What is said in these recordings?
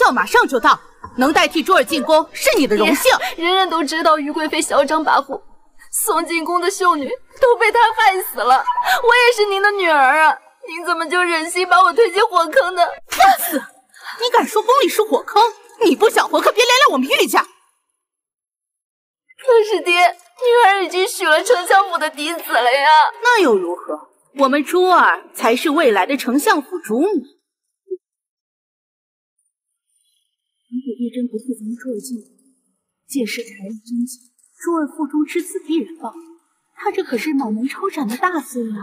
票马上就到，能代替珠儿进宫是你的荣幸。人人都知道于贵妃嚣张跋扈，送进宫的秀女都被她害死了。我也是您的女儿啊，您怎么就忍心把我推进火坑的？放肆！你敢说宫里是火坑？你不想活，可别连累我们玉家。可是爹，女儿已经许了丞相府的嫡子了呀。那又如何？我们珠儿才是未来的丞相府主母。如果玉珍不替咱们珠儿进宫，届时才艺真假，珠儿腹中之子必然暴露。她这可是满门抄斩的大罪啊！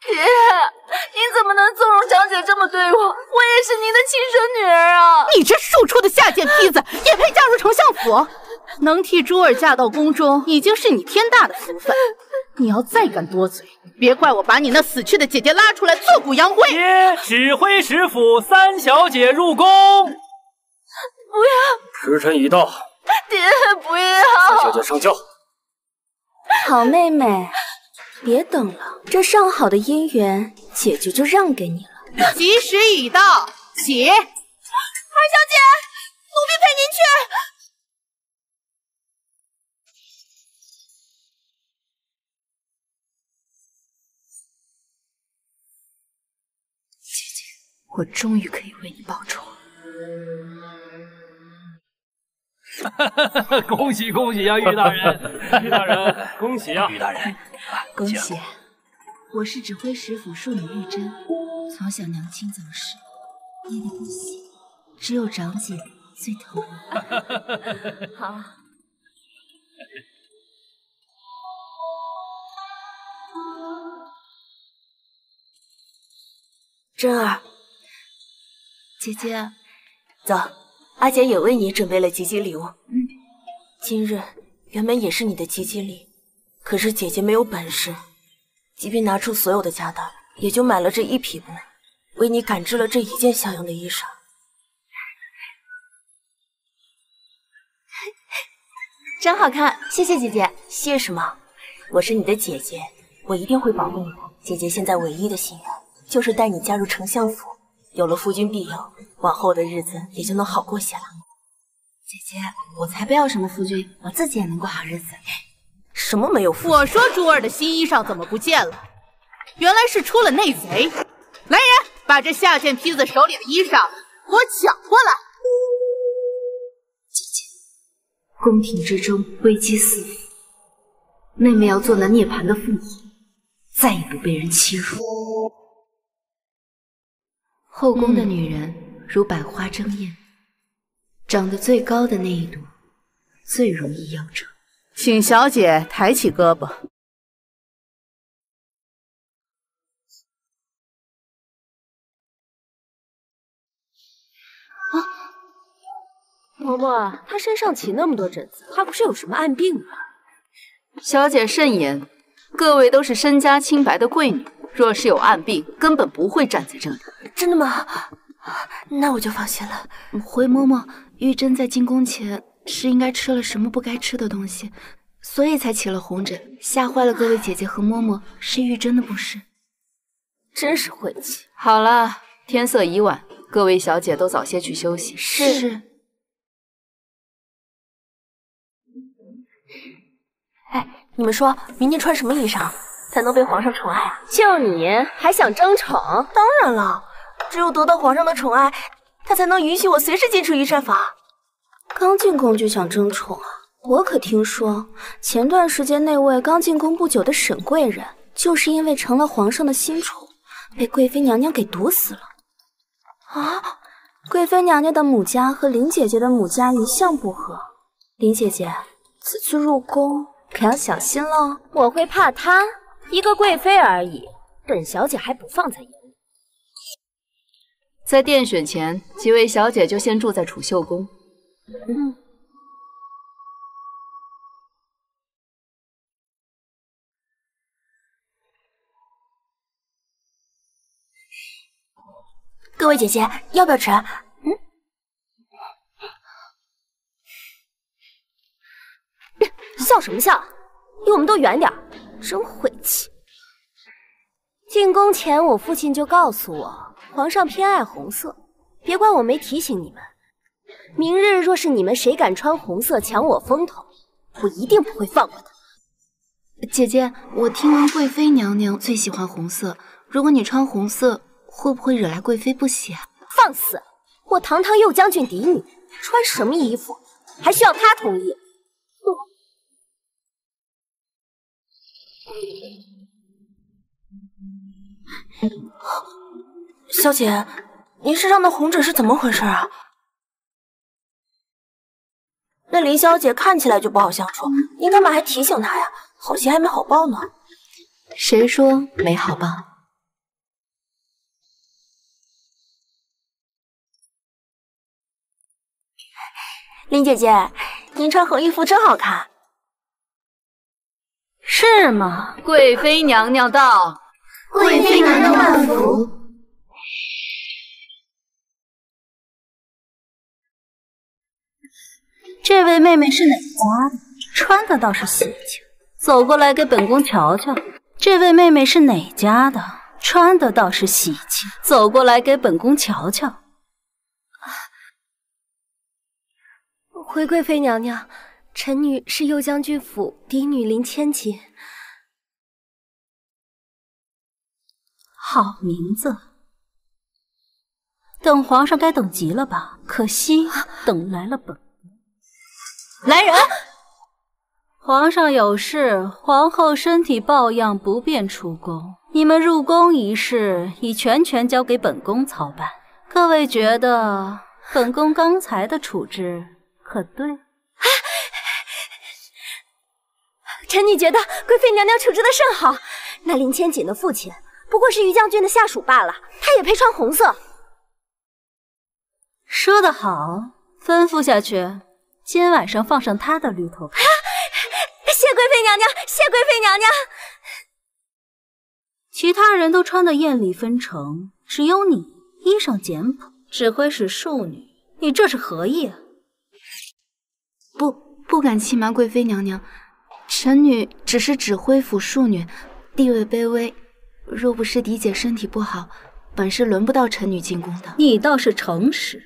爹，您怎么能纵容长姐这么对我？我也是您的亲生女儿啊！你这庶出的下贱坯子，也配嫁入丞相府？能替珠儿嫁到宫中，已经是你天大的福分。你要再敢多嘴，别怪我把你那死去的姐姐拉出来挫骨扬灰。爹，指挥使府三小姐入宫。不要！时辰已到，爹，不要！三小姐上轿。好妹妹，别等了，这上好的姻缘，姐姐就让给你了。吉时已到，起！二小姐，奴婢陪您去。姐姐，我终于可以为你报仇。恭喜恭喜呀，玉大人！玉大人，恭喜呀！玉大人，恭喜！我是指挥使府庶女玉珍，从小娘亲早逝，爹爹不喜，只有长姐最疼我。好。珍儿，姐姐，走，阿姐也为你准备了吉吉礼物。今日原本也是你的吉吉礼，可是姐姐没有本事，即便拿出所有的家当，也就买了这一匹布，为你赶制了这一件像样的衣裳。真好看，谢谢姐姐。谢什么？我是你的姐姐，我一定会保护你的。姐姐现在唯一的心愿就是带你加入丞相府，有了夫君庇佑，往后的日子也就能好过些了。姐姐，我才不要什么夫君，我自己也能过好日子。什么没有夫君？我说珠儿的新衣裳怎么不见了？原来是出了内贼！来人，把这下贱坯子手里的衣裳给我抢过来！姐姐，宫廷之中危机四伏，妹妹要做那涅槃的凤凰，再也不被人欺辱。后宫的女人如百花争艳，长得最高的那一朵最容易夭折。请小姐抬起胳膊。嬷嬷，她身上起那么多疹子，怕不是有什么暗病吧？小姐慎言，各位都是身家清白的贵女，若是有暗病，根本不会站在这里。真的吗？那我就放心了。回嬷嬷，玉珍在进宫前是应该吃了什么不该吃的东西，所以才起了红疹，吓坏了各位姐姐和嬷嬷，是玉珍的不是。真是晦气。好了，天色已晚，各位小姐都早些去休息。是。哎，你们说明天穿什么衣裳才能被皇上宠爱啊？就你还想争宠？当然了，只有得到皇上的宠爱，他才能允许我随时进出御膳房。刚进宫就想争宠啊？我可听说前段时间那位刚进宫不久的沈贵人，就是因为成了皇上的新宠，被贵妃娘娘给毒死了。啊！贵妃娘娘的母家和林姐姐的母家一向不和，林姐姐此次入宫可要小心喽。我会怕她？一个贵妃而已，本小姐还不放在眼里。在殿选前，几位小姐就先住在储秀宫。各位姐姐，要不要吃？笑什么笑？离我们都远点，真晦气！进宫前，我父亲就告诉我，皇上偏爱红色，别怪我没提醒你们。明日若是你们谁敢穿红色抢我风头，我一定不会放过他。姐姐，我听闻贵妃娘娘最喜欢红色，如果你穿红色，会不会惹来贵妃不喜啊？放肆！我堂堂右将军嫡女，穿什么衣服还需要她同意？小姐，您身上的红疹是怎么回事啊？那林小姐看起来就不好相处，您干嘛还提醒她呀？好戏还没好报呢。谁说没好报？林姐姐，您穿红衣服真好看。是吗？贵妃娘娘到。贵妃娘娘万福。这位妹妹是哪家的？穿的倒是喜庆，走过来给本宫瞧瞧。这位妹妹是哪家的？穿的倒是喜庆，走过来给本宫瞧瞧。回贵妃娘娘，臣女是右将军府嫡女林千锦。好名字，等皇上该等急了吧？可惜等来了本宫。来人！皇上有事，皇后身体抱恙，不便出宫。你们入宫一事已全权交给本宫操办。各位觉得本宫刚才的处置可对？臣女觉得贵妃娘娘处置的甚好。那林千锦的父亲不过是于将军的下属罢了，他也配穿红色？说得好，吩咐下去，今晚上放上他的绿头牌。谢贵妃娘娘，谢贵妃娘娘。其他人都穿得艳丽纷呈，只有你衣裳简朴，指挥使庶女，你这是何意啊？不敢欺瞒贵妃娘娘，臣女只是指挥府庶女，地位卑微，若不是嫡姐身体不好，本是轮不到臣女进宫的。你倒是诚实，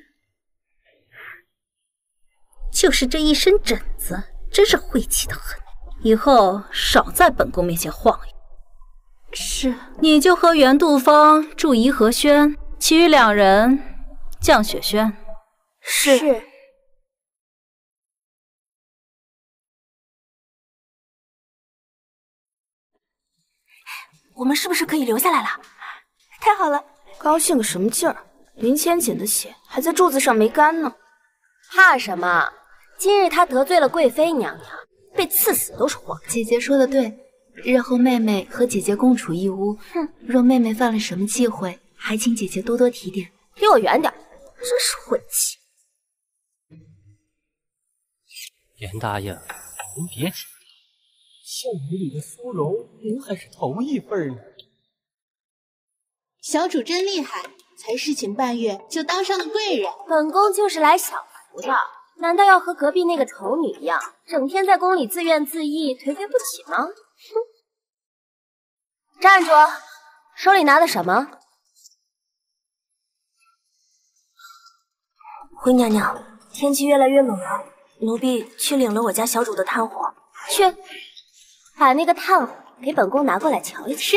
就是这一身疹子，真是晦气的很。以后少在本宫面前晃悠。是，你就和袁杜芳住颐和轩，其余两人降雪轩。是。我们是不是可以留下来了？太好了！高兴个什么劲儿？林千锦的血还在柱子上没干呢。怕什么？今日他得罪了贵妃娘娘，被赐死都是活该。姐姐说的对，日后妹妹和姐姐共处一屋，若妹妹犯了什么忌讳，还请姐姐多多提点。离我远点，真是晦气。严答应，您别急，项羽里的苏荣，您还是头一份呢。小主真厉害，才侍寝半月就当上了贵人。本宫就是来享福的，难道要和隔壁那个丑女一样，整天在宫里自怨自艾、颓废不起吗？哼！站住！手里拿的什么？回娘娘，天气越来越冷了，奴婢去领了我家小主的炭火。去，把那个炭火给本宫拿过来瞧一瞧。是。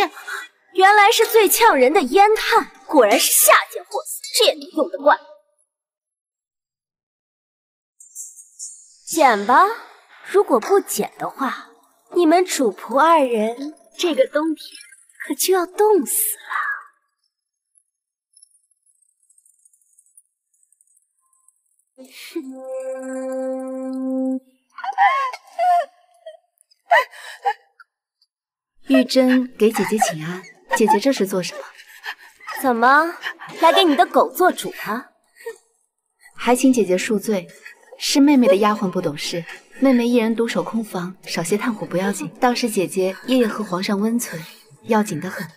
原来是最呛人的烟炭，果然是下贱货色，这也能用得惯。捡吧，如果不捡的话，你们主仆二人这个冬天可就要冻死了。玉珍给姐姐请安，姐姐这是做什么？怎么，来给你的狗做主啊？还请姐姐恕罪，是妹妹的丫鬟不懂事，妹妹一人独守空房，少些炭火不要紧，倒是姐姐夜夜和皇上温存，要紧得很。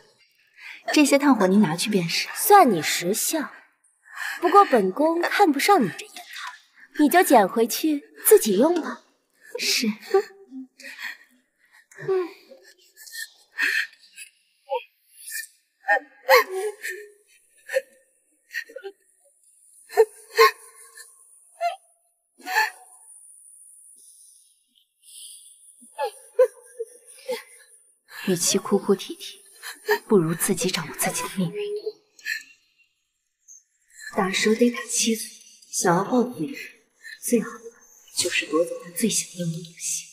这些炭火您拿去便是。算你识相，不过本宫看不上你这烟炭，你就捡回去自己用吧。是。与其哭哭啼啼，不如自己掌握自己的命运。打蛇得打七嘴，想要报复一人，最好的就是夺走他最想要的东西。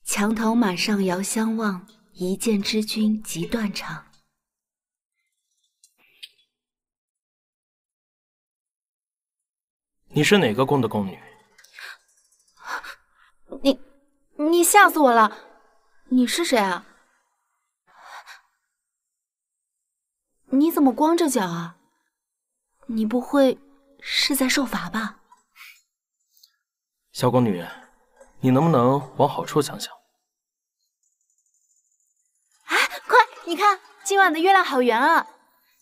墙头马上遥相望，一剑之君即断肠。你是哪个宫的宫女？你吓死我了！你是谁啊？你怎么光着脚啊？你不会是在受罚吧？小宫女，你能不能往好处想想？快，你看今晚的月亮好圆啊！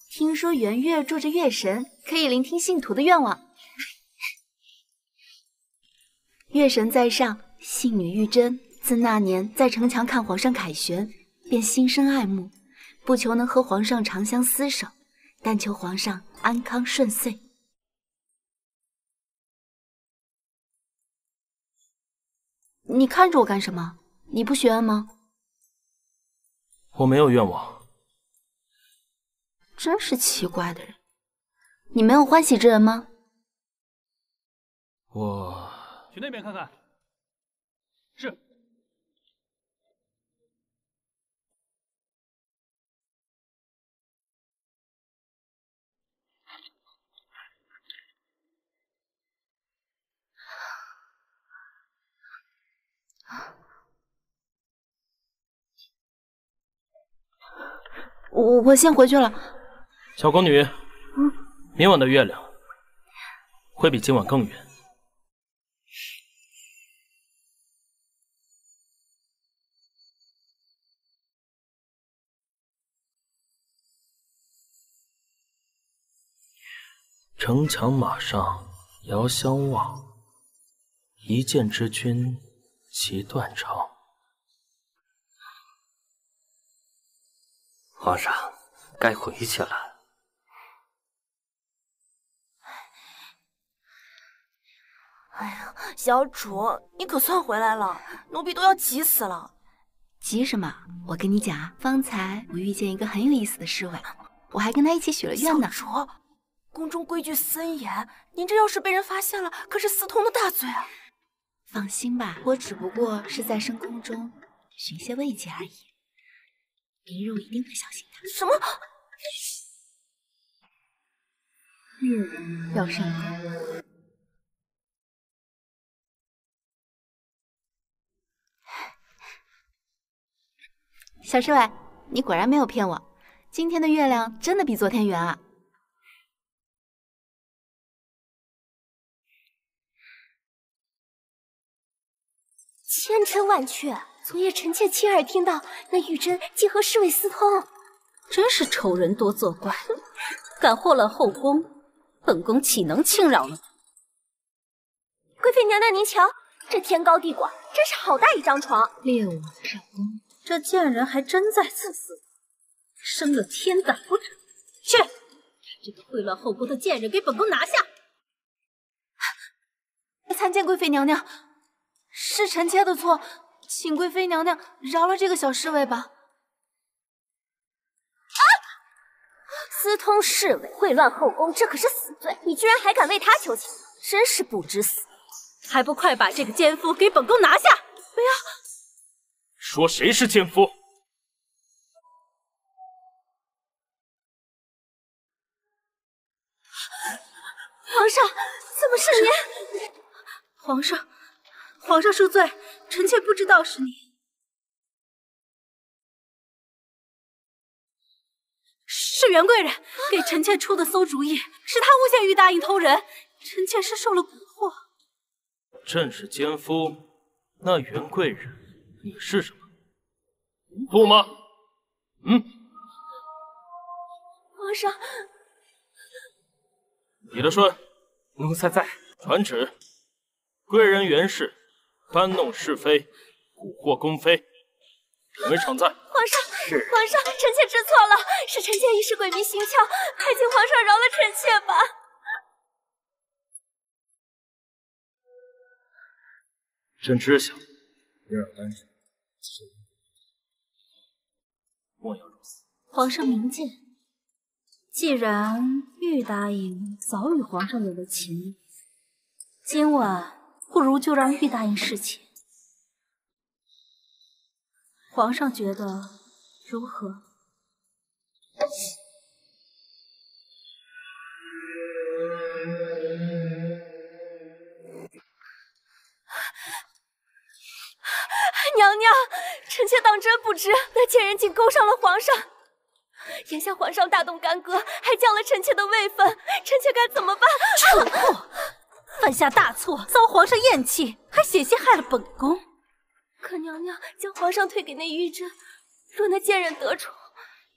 听说圆月住着月神，可以聆听信徒的愿望。月神在上，信女玉贞自那年在城墙看皇上凯旋，便心生爱慕，不求能和皇上长相厮守，但求皇上安康顺遂。你看着我干什么？你不许愿吗？我没有愿望。真是奇怪的人。你没有欢喜之人吗？我去那边看看。是。我先回去了。小宫女，明晚的月亮会比今晚更圆。城墙马上遥相望，一剑之君即断肠。皇上，该回去了。哎呀，小主，你可算回来了，奴婢都要急死了。急什么？我跟你讲啊，方才我遇见一个很有意思的侍卫，我还跟他一起许了愿呢。小主，宫中规矩森严，您这要是被人发现了，可是私通的大罪啊！放心吧，我只不过是在深宫中寻些慰藉而已。明日我一定会小心的。什么？要上宫。小侍卫，你果然没有骗我，今天的月亮真的比昨天圆啊！千真万确，昨夜臣妾亲耳听到那玉珍竟和侍卫私通，真是丑人多作怪，敢祸乱后宫，本宫岂能轻饶了？贵妃娘娘您瞧，这天高地广，真是好大一张床。猎我上宫，这贱人还真在此私，生了天胆不成？去，把这个秽乱后宫的贱人给本宫拿下！参见贵妃娘娘。是臣妾的错，请贵妃娘娘饶了这个小侍卫吧。私通侍卫，秽乱后宫，这可是死罪！你居然还敢为他求情，真是不知死！还不快把这个奸夫给本宫拿下！不要！说谁是奸夫？皇上，怎么是你？皇上恕罪，臣妾不知道是你。是袁贵人给臣妾出的馊主意，是他诬陷玉答应偷人，臣妾是受了蛊惑。朕是奸夫，那袁贵人你是什么？糊涂吗？皇上，李德顺，奴才在。传旨，贵人袁氏搬弄是非，蛊惑宫妃，评为常在。皇上，皇上，臣妾知错了，是臣妾一时鬼迷心窍，还请皇上饶了臣妾吧。朕知晓，掩耳单身，莫要如此。皇上明鉴，既然玉答应早与皇上有了情谊，今晚不如就让玉答应侍寝。皇上觉得如何？娘娘，臣妾当真不知那贱人竟勾上了皇上。眼下皇上大动干戈，还降了臣妾的位分，臣妾该怎么办？蠢货，犯下大错，遭皇上厌弃，还险些害了本宫。可娘娘将皇上推给那玉珍，若那贱人得宠，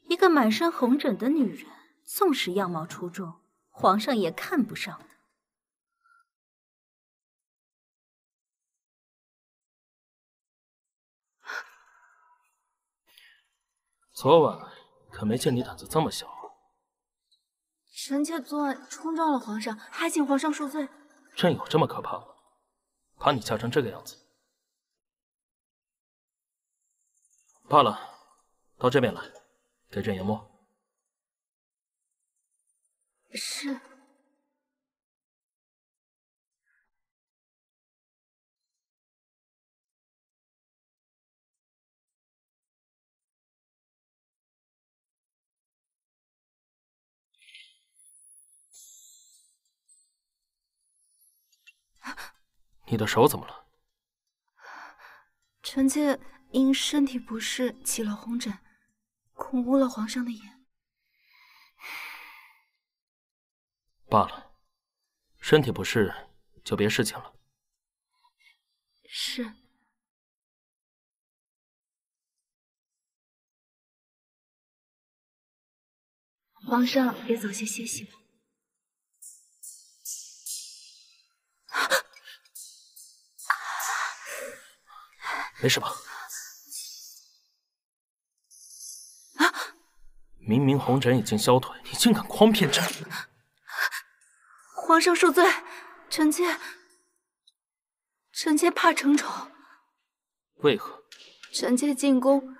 一个满身红疹的女人，纵使样貌出众，皇上也看不上的。昨晚可没见你胆子这么小。臣妾昨晚冲撞了皇上，还请皇上恕罪。朕有这么可怕吗？把你吓成这个样子。罢了，到这边来，给朕研墨。是。你的手怎么了？臣妾因身体不适起了红疹，恐污了皇上的眼。罢了，身体不适就别侍寝了。是。皇上也早些歇息吧。没事吧？明明红疹已经消退，你竟敢诓骗朕！皇上恕罪，臣妾怕承宠。为何？臣妾进宫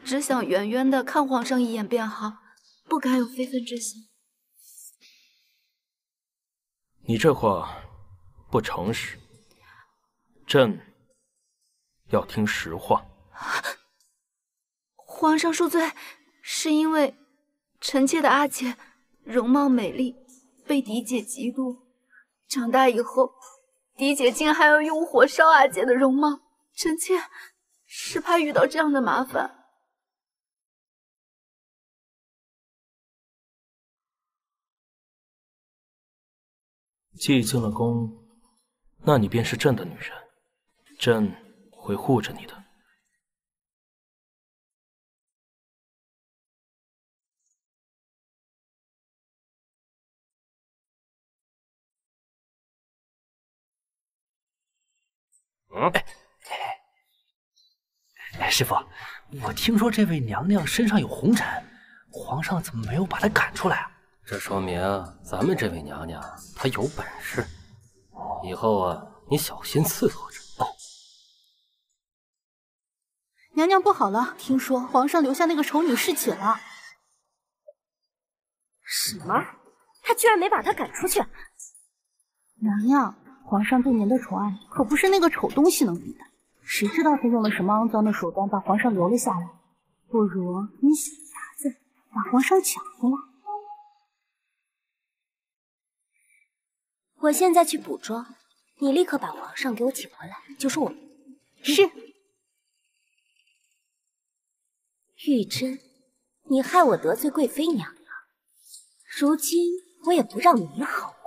只想远远的看皇上一眼便好，不敢有非分之心。你这话不诚实，朕要听实话。皇上恕罪，是因为臣妾的阿姐容貌美丽，被嫡姐嫉妒。长大以后，嫡姐竟还要用火烧阿姐的容貌，臣妾是怕遇到这样的麻烦。既进了宫，那你便是朕的女人，朕会护着你的。师傅，我听说这位娘娘身上有红疹，皇上怎么没有把她赶出来啊？这说明咱们这位娘娘她有本事，以后啊，你小心伺候着。娘娘不好了，听说皇上留下那个丑女侍寝了。什么？他居然没把她赶出去？娘娘，皇上对您的宠爱可不是那个丑东西能比的。谁知道他用了什么肮脏的手段把皇上留了下来？不如你小伢子把皇上抢回来。我现在去补妆，你立刻把皇上给我请回来，就说我是。玉珍，你害我得罪贵妃娘娘，如今我也不让你好过。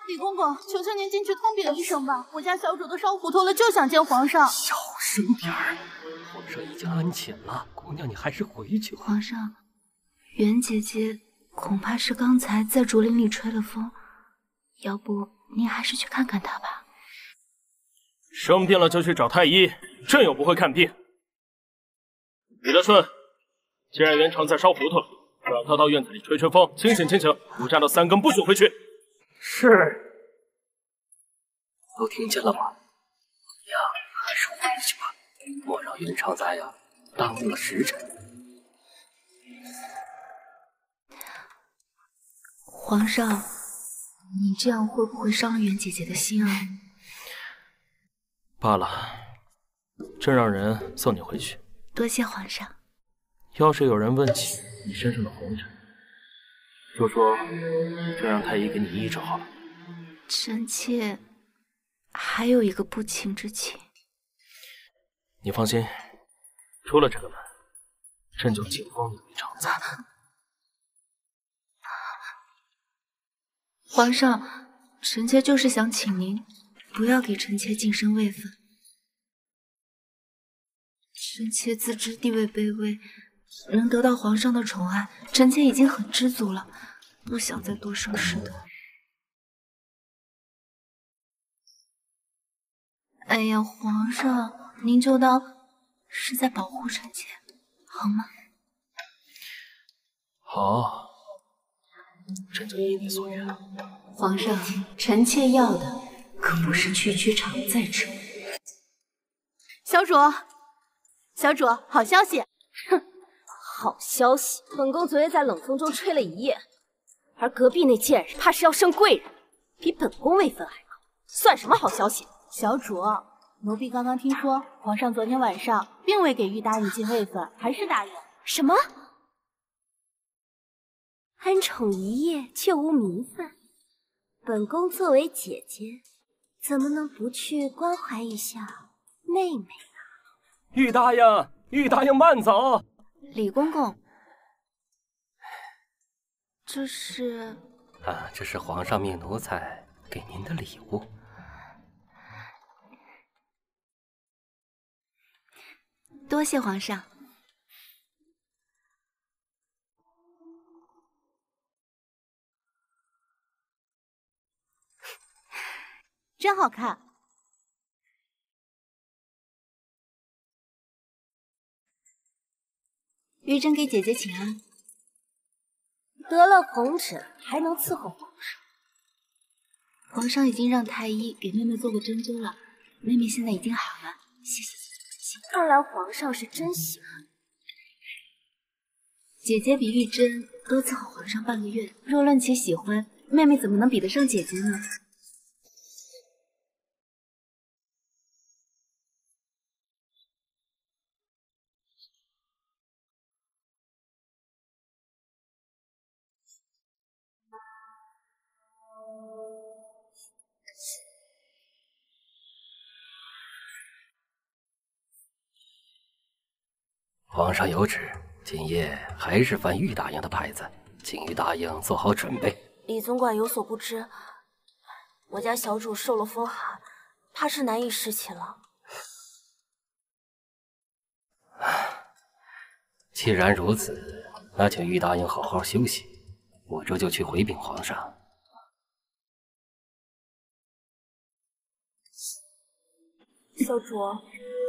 李公公，求求您进去通禀一声吧，我家小主都烧糊涂了，就想见皇上。小声点儿，皇上已经安寝了，姑娘你还是回去吧。皇上，袁姐姐恐怕是刚才在竹林里吹了风，要不您还是去看看她吧。生病了就去找太医，朕又不会看病。李德顺，既然袁长在烧糊涂了，就让他到院子里吹吹风，清醒清醒。吴家的三更不许回去。是，都听见了吗？娘，还是回去吧，莫让袁长在呀耽误了时辰。皇上，你这样会不会伤了袁姐姐的心啊？罢了，朕让人送你回去。多谢皇上。要是有人问起你身上的红疹，就说朕让太医给你医治好了。臣妾还有一个不情之请。你放心，出了这个门，朕就紧封你为常在。皇上，臣妾就是想请您不要给臣妾晋升位分。臣妾自知地位卑微，能得到皇上的宠爱，臣妾已经很知足了，不想再多生事的。哎呀，皇上，您就当是在保护臣妾，好吗？好，朕就依你所愿。皇上，臣妾要的可不是区区常在之物。小主，小主，好消息！哼，好消息！本宫昨夜在冷风中吹了一夜，而隔壁那贱人怕是要升贵人，比本宫位分还高，算什么好消息？小主，奴婢刚刚听说，皇上昨天晚上并未给玉答应进位分，还是答应。什么？恩宠一夜却无名分，本宫作为姐姐，怎么能不去关怀一下妹妹呢？玉答应，玉答应慢走。李公公，这是……这是皇上命奴才给您的礼物。多谢皇上。真好看。玉珍给姐姐请安。得了红疹还能伺候皇上？皇上已经让太医给妹妹做过针灸了，妹妹现在已经好了，谢谢姐姐关心。看来皇上是真喜欢。姐姐比玉珍多伺候皇上半个月，若论起喜欢，妹妹怎么能比得上姐姐呢？皇上有旨，今夜还是翻玉答应的牌子，请玉答应做好准备。李总管有所不知，我家小主受了风寒，怕是难以侍寝了。既然如此，那请玉答应好好休息，我这就去回禀皇上。小主，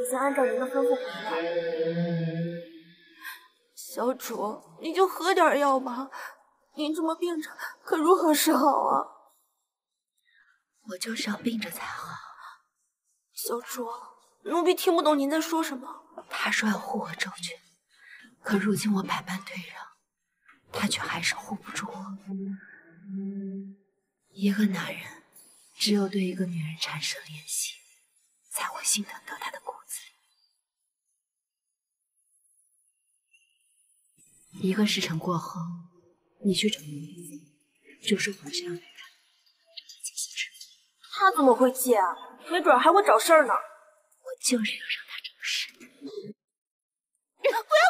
已经按照您的吩咐回来。小主，你就喝点药吧，您这么病着，可如何是好啊？我就是要病着才好。小主，奴婢听不懂您在说什么。他说要护我周全，可如今我百般退让，他却还是护不住我。一个男人只有对一个女人产生怜惜，才会心疼到他的骨子里。一个时辰过后，你去找奴婢，就说皇上要来看，让他尽心治疗。他怎么会借啊？没准还会找事儿呢。我就是要让他找事的。不要过来！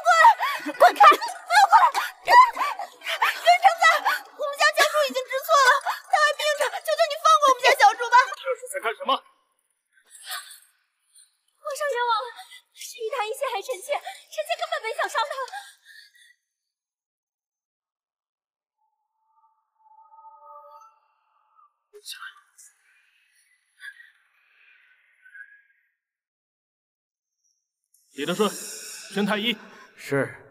滚开！不要过来！袁承载，我们家家主已经知错了，他还病着，求求你放过起来。李德顺，宣太医。是。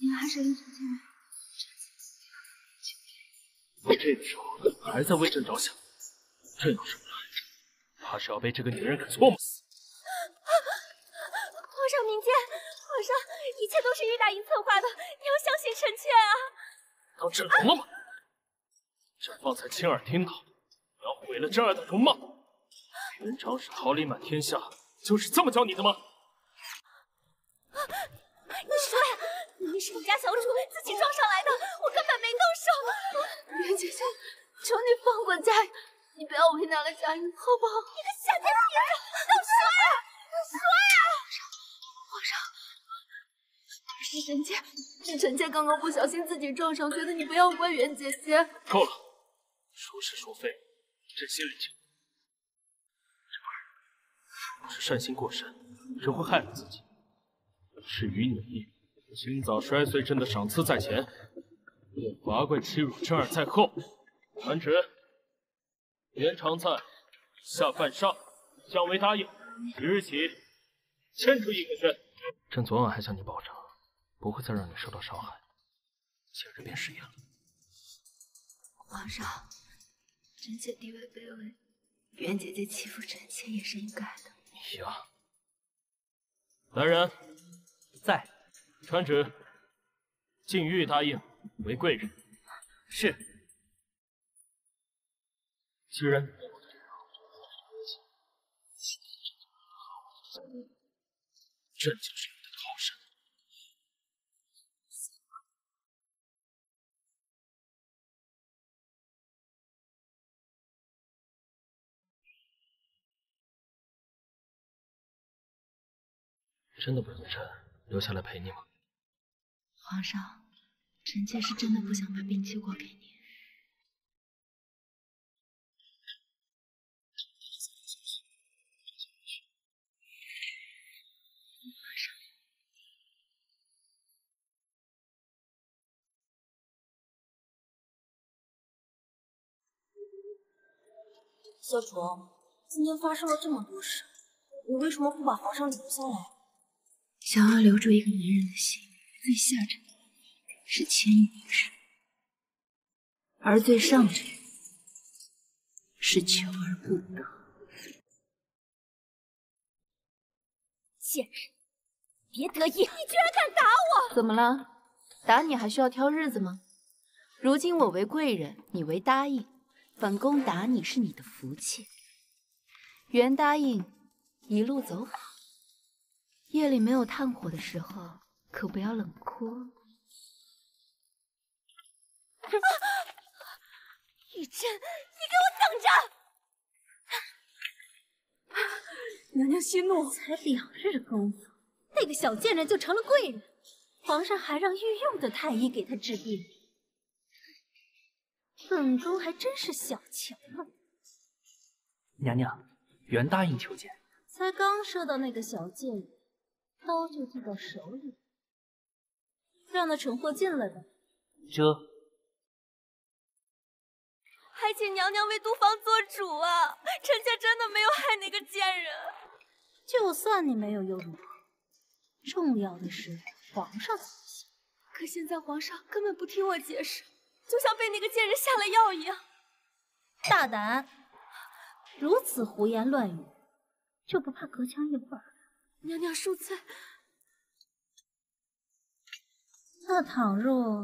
你们还是临床进来。你这个时候还在为朕着想，朕要是不来，怕是要被这个女人给搓磨死。皇上明鉴，皇上，一切都是玉大营策划的，你要相信臣妾啊！当朕聋了吗？朕方才亲耳听到，你要毁了朕儿的容貌。元璋是桃李满天下，就是这么教你的吗？你说呀，明明是你家小主自己撞上来的，我根本没动手。元姐姐，求你放过佳颖，你不要为难了佳颖，好不好？你个下贱婊子，都说呀，说呀！皇上，是臣妾，是臣妾刚刚不小心自己撞上，觉得你不要怪元姐姐。够了，说是说非，朕心里清。这儿若是善心过深，只会害了自己。至于你，今早摔碎朕的赏赐在前，愿罚跪欺辱朕儿在后。传旨，原常在下犯上，降为答应。即日起迁出颐和轩。朕昨晚还向你保证，不会再让你受到伤害，今日便食言了。皇上，臣妾地位卑微，元姐姐欺负臣妾也是应该的。你呀，来人，在。传旨，晋玉答应为贵人。是。既然朕就是你的靠山。真的不让朕留下来陪你吗？皇上，臣妾是真的不想把兵器过给你。小主，今天发生了这么多事，你为什么不把皇上留下来？想要留住一个男人的心，最下沉的是牵引女人，而最上沉是求而不得。贱人，别得意！你居然敢打我！怎么了？打你还需要挑日子吗？如今我为贵人，你为答应，本宫打你是你的福气。原答应，一路走好。夜里没有炭火的时候，可不要冷哭。玉珍，你给我等着！娘娘息怒，才2日功夫，那个小贱人就成了贵人，皇上还让御用的太医给她治病，本宫还真是小瞧了。娘娘，原答应求见。才刚射到那个小贱人，刀就递到手里，让那蠢货进来吧。这。还请娘娘为毒房做主啊！臣妾真的没有害那个贱人。就算你没有又如何？重要的是皇上怎么想。可现在皇上根本不听我解释，就像被那个贱人下了药一样。大胆！如此胡言乱语，就不怕隔墙有耳？娘娘恕罪。那倘若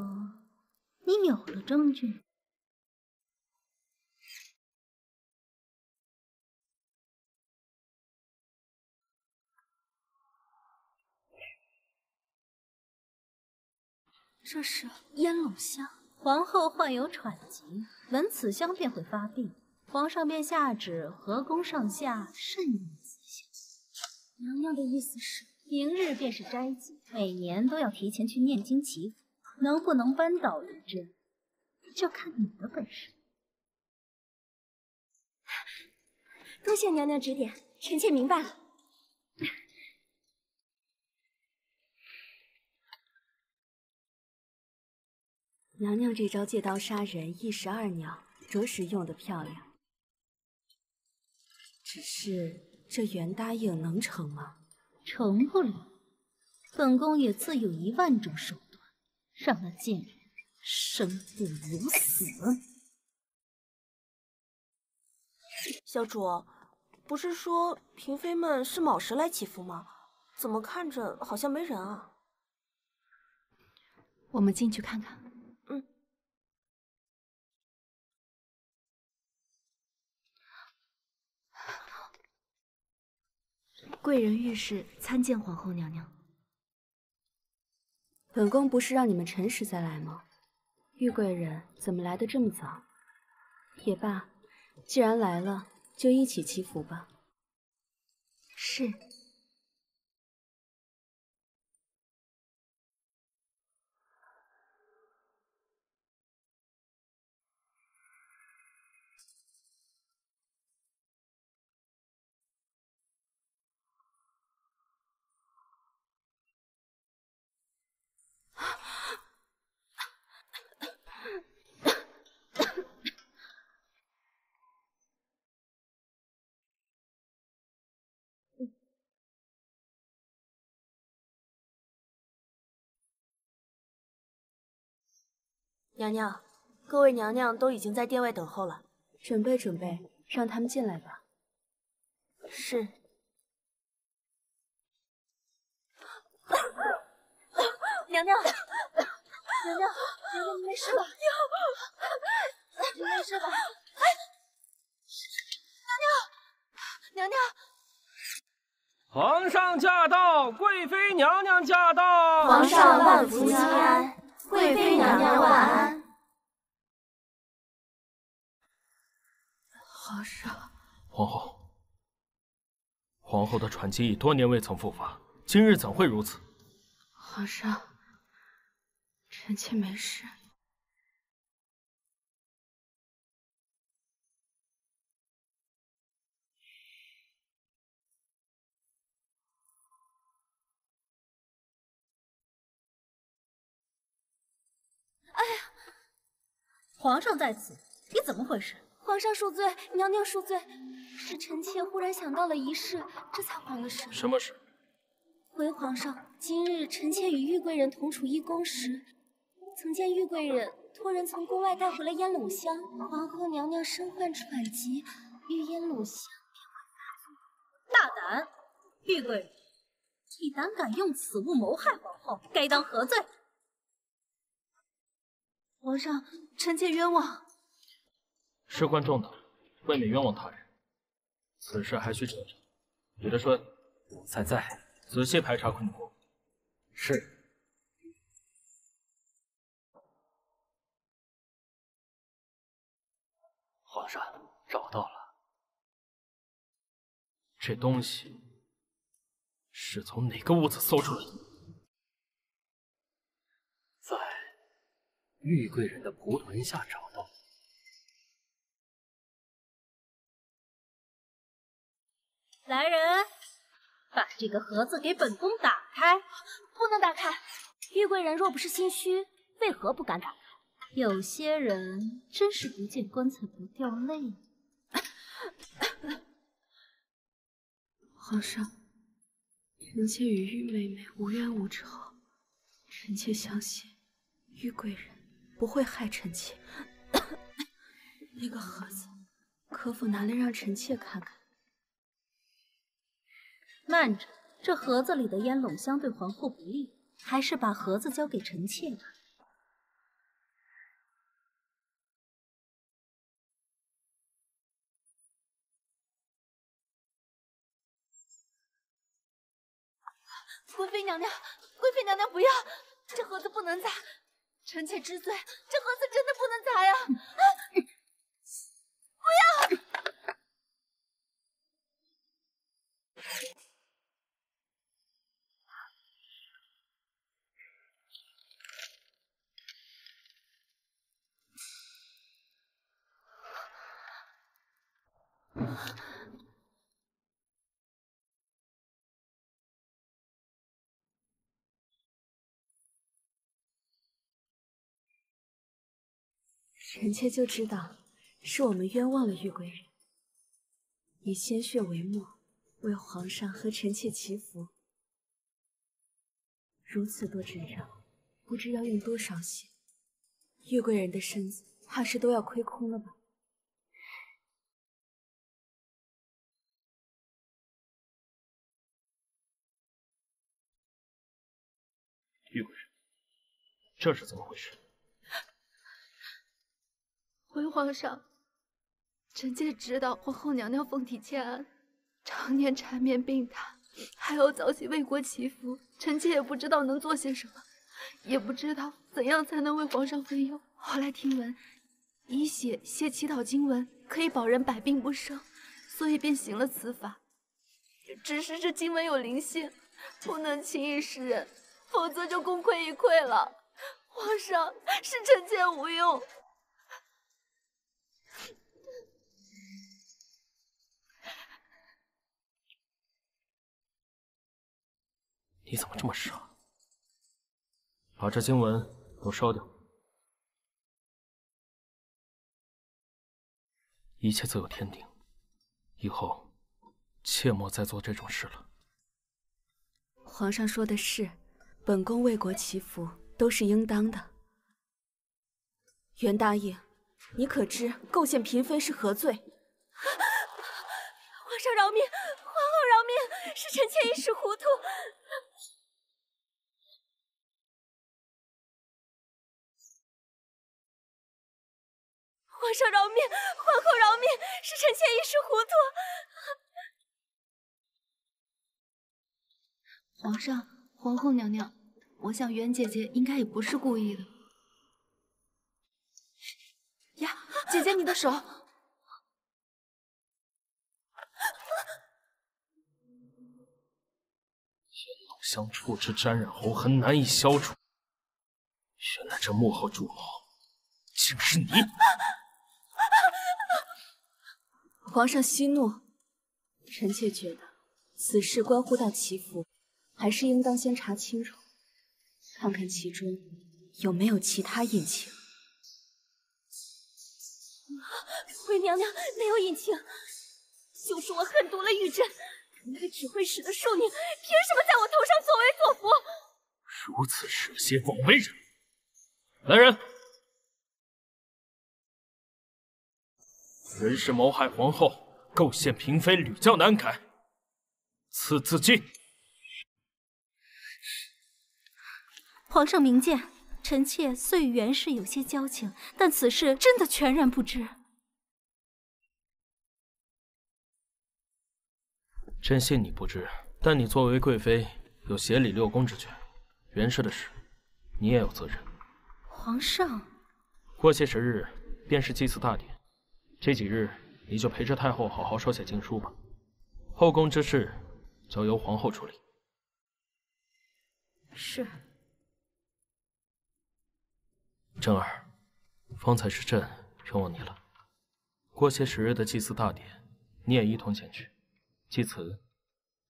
你有了证据？这是烟笼香，皇后患有喘疾，闻此香便会发病，皇上便下旨和宫上下慎用此香。娘娘的意思是，明日便是斋戒，每年都要提前去念经祈福，能不能扳倒玉珍，就看你的本事。多谢娘娘指点，臣妾明白了。娘娘这招借刀杀人，一石二鸟，着实用得漂亮。只是这袁答应能成吗？成不了。本宫也自有10000种手段，让那贱人生不如死。小主，不是说嫔妃们是卯时来祈福吗？怎么看着好像没人啊？我们进去看看。贵人御史参见皇后娘娘。本宫不是让你们辰时再来吗？玉贵人怎么来得这么早？也罢，既然来了，就一起祈福吧。是。娘娘，各位娘娘都已经在殿外等候了。准备准备，让他们进来吧。是。娘娘，娘娘，你没事吧？你没事吧？娘娘，皇上驾到，贵妃娘娘驾到。皇上万福金安，贵妃娘娘晚安。皇上，皇后的喘气已多年未曾复发，今日怎会如此？皇上，臣妾没事。皇上在此，你怎么回事？皇上恕罪，娘娘恕罪，是臣妾忽然想到了一事，这才慌了神。什么事？回皇上，今日臣妾与玉贵人同处一宫时，曾见玉贵人托人从宫外带回了烟笼香。皇后娘娘身患喘疾，遇烟笼香便会发作。大胆！玉贵人，你胆敢用此物谋害皇后，该当何罪？皇上，臣妾冤枉。事关重大，未免冤枉他人。此事还需彻查。李德顺，在，仔细排查控库。是。皇上，找到了。这东西是从哪个屋子搜出来的？在玉贵人的蒲团下找到。来人，把这个盒子给本宫打开。不能打开，玉贵人若不是心虚，为何不敢打开？有些人真是不见棺材不掉泪。皇上，臣妾与玉妹妹无冤无仇，臣妾相信玉贵人不会害臣妾。那个盒子，可否拿来让臣妾看看？慢着，这盒子里的烟笼香对皇后不利，还是把盒子交给臣妾吧。贵妃娘娘，贵妃娘娘不要，这盒子不能砸，臣妾知罪，这盒子真的不能砸呀！不要！臣妾就知道是我们冤枉了玉贵人，以鲜血为墨，为皇上和臣妾祈福。如此多针仗，不知要用多少血，玉贵人的身子怕是都要亏空了吧？玉贵人，这是怎么回事？回皇上，臣妾知道皇后娘娘凤体欠安，常年缠绵病榻，还要早起为国祈福，臣妾也不知道能做些什么，也不知道怎样才能为皇上分忧。后来听闻，以血写祈祷经文可以保人百病不生，所以便行了此法。只是这经文有灵性，不能轻易示人，否则就功亏一篑了。皇上，是臣妾无用。你怎么这么傻？把这经文都烧掉，一切自有天定，以后切莫再做这种事了。皇上说的是，本宫为国祈福都是应当的。袁大爷，你可知构陷嫔妃是何罪？皇上饶命！皇后饶命！是臣妾一时糊涂。皇上饶命！皇后饶命！是臣妾一时糊涂。皇上，皇后娘娘，我想袁姐姐应该也不是故意的。呀，姐姐，你的手！天老相处之沾染仇痕难以消除，原来这幕后主谋竟是你！皇上息怒，臣妾觉得此事关乎到祈福，还是应当先查清楚，看看其中有没有其他隐情。回娘娘，没有隐情，就是我狠毒了玉珍。一个只会使的庶女，凭什么在我头上作威作福？如此蛇蝎枉为人！来人！人是谋害皇后、构陷嫔妃，屡教难改，赐自尽。皇上明鉴，臣妾虽与袁氏有些交情，但此事真的全然不知。真信你不知，但你作为贵妃，有协理六宫之权，袁氏的事，你也有责任。皇上，过些时日便是祭祀大典，这几日你就陪着太后好好手写经书吧。后宫之事交由皇后处理。是。珍儿，方才是朕冤枉你了。过些时日的祭祀大典，你也一同前去。祭词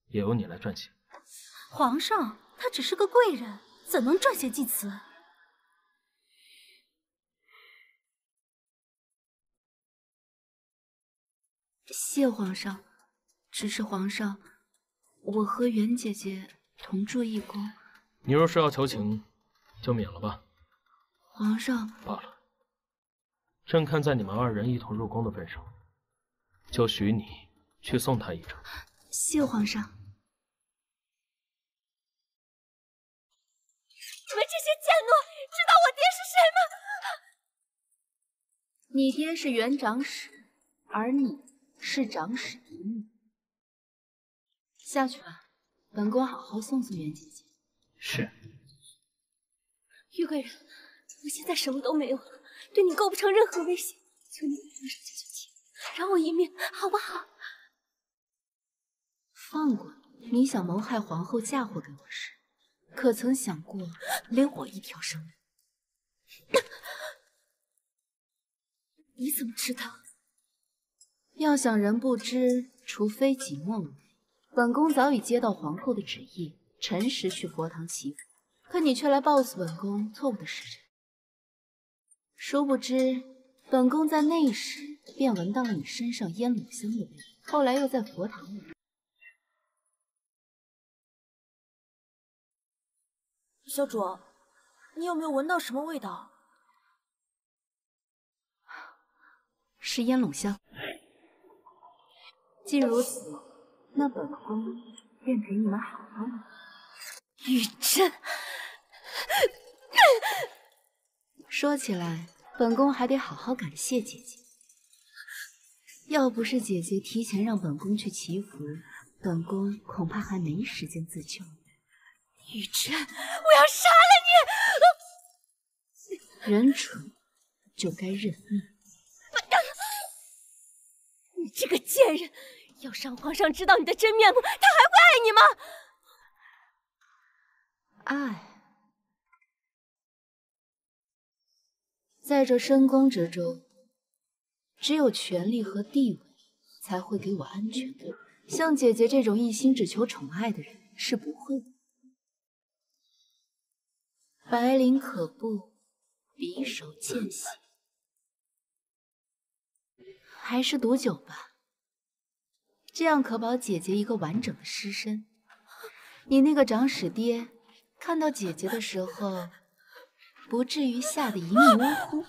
也由你来撰写。皇上，他只是个贵人，怎能撰写祭词？谢皇上，只是皇上，我和袁姐姐同住一宫。你若是要求情，就免了吧。皇上，罢了。朕看在你们二人一同入宫的份上，就许你去送他一程。谢皇上。你们这些贱奴，知道我爹是谁吗？你爹是袁长史，而你是长史嫡女。下去吧，本宫好好送送袁姐姐。是。玉贵人，我现在什么都没有了，对你构不成任何威胁，求你给皇上求求情，饶我一命，好不好？放过你想谋害皇后嫁祸给我时，可曾想过连我一条生路？你怎么知道？要想人不知，除非己莫为。本宫早已接到皇后的旨意，辰时去佛堂祈福，可你却来 boss 本宫错误的时辰。殊不知，本宫在那时便闻到了你身上烟卤香的味道，后来又在佛堂里。小主，你有没有闻到什么味道？是烟卤香。既如此，那本宫便陪你们好好玩。雨珍，说起来，本宫还得好好感谢姐姐。要不是姐姐提前让本宫去祈福，本宫恐怕还没时间自救。雨珍，我要杀了你！人蠢就该认命。你这个贱人！要是让皇上知道你的真面目，他还会爱你吗？爱，在这深宫之中，只有权力和地位才会给我安全感。像姐姐这种一心只求宠爱的人是不会的。白绫可怖，匕首见血，还是毒酒吧。这样可保姐姐一个完整的尸身。你那个长史爹看到姐姐的时候，不至于吓得一命呜呼。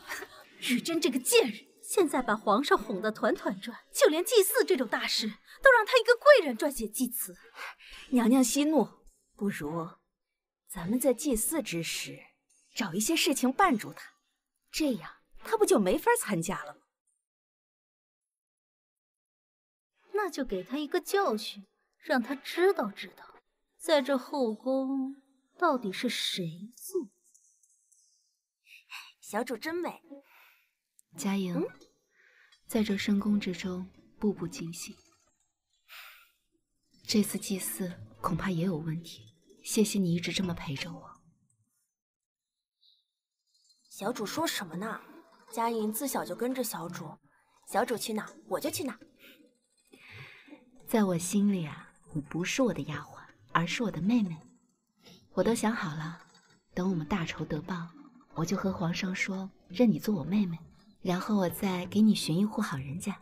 雨珍这个贱人，现在把皇上哄得团团转，就连祭祀这种大事都让他一个贵人撰写祭词。娘娘息怒，不如咱们在祭祀之时找一些事情绊住他，这样他不就没法参加了吗？那就给他一个教训，让他知道，在这后宫到底是谁做。小主真美。佳莹，在这深宫之中，步步惊心。这次祭祀恐怕也有问题，谢谢你一直这么陪着我。小主说什么呢？佳莹自小就跟着小主，小主去哪我就去哪。在我心里啊，你不是我的丫鬟，而是我的妹妹。我都想好了，等我们大仇得报，我就和皇上说认你做我妹妹，然后我再给你寻一户好人家，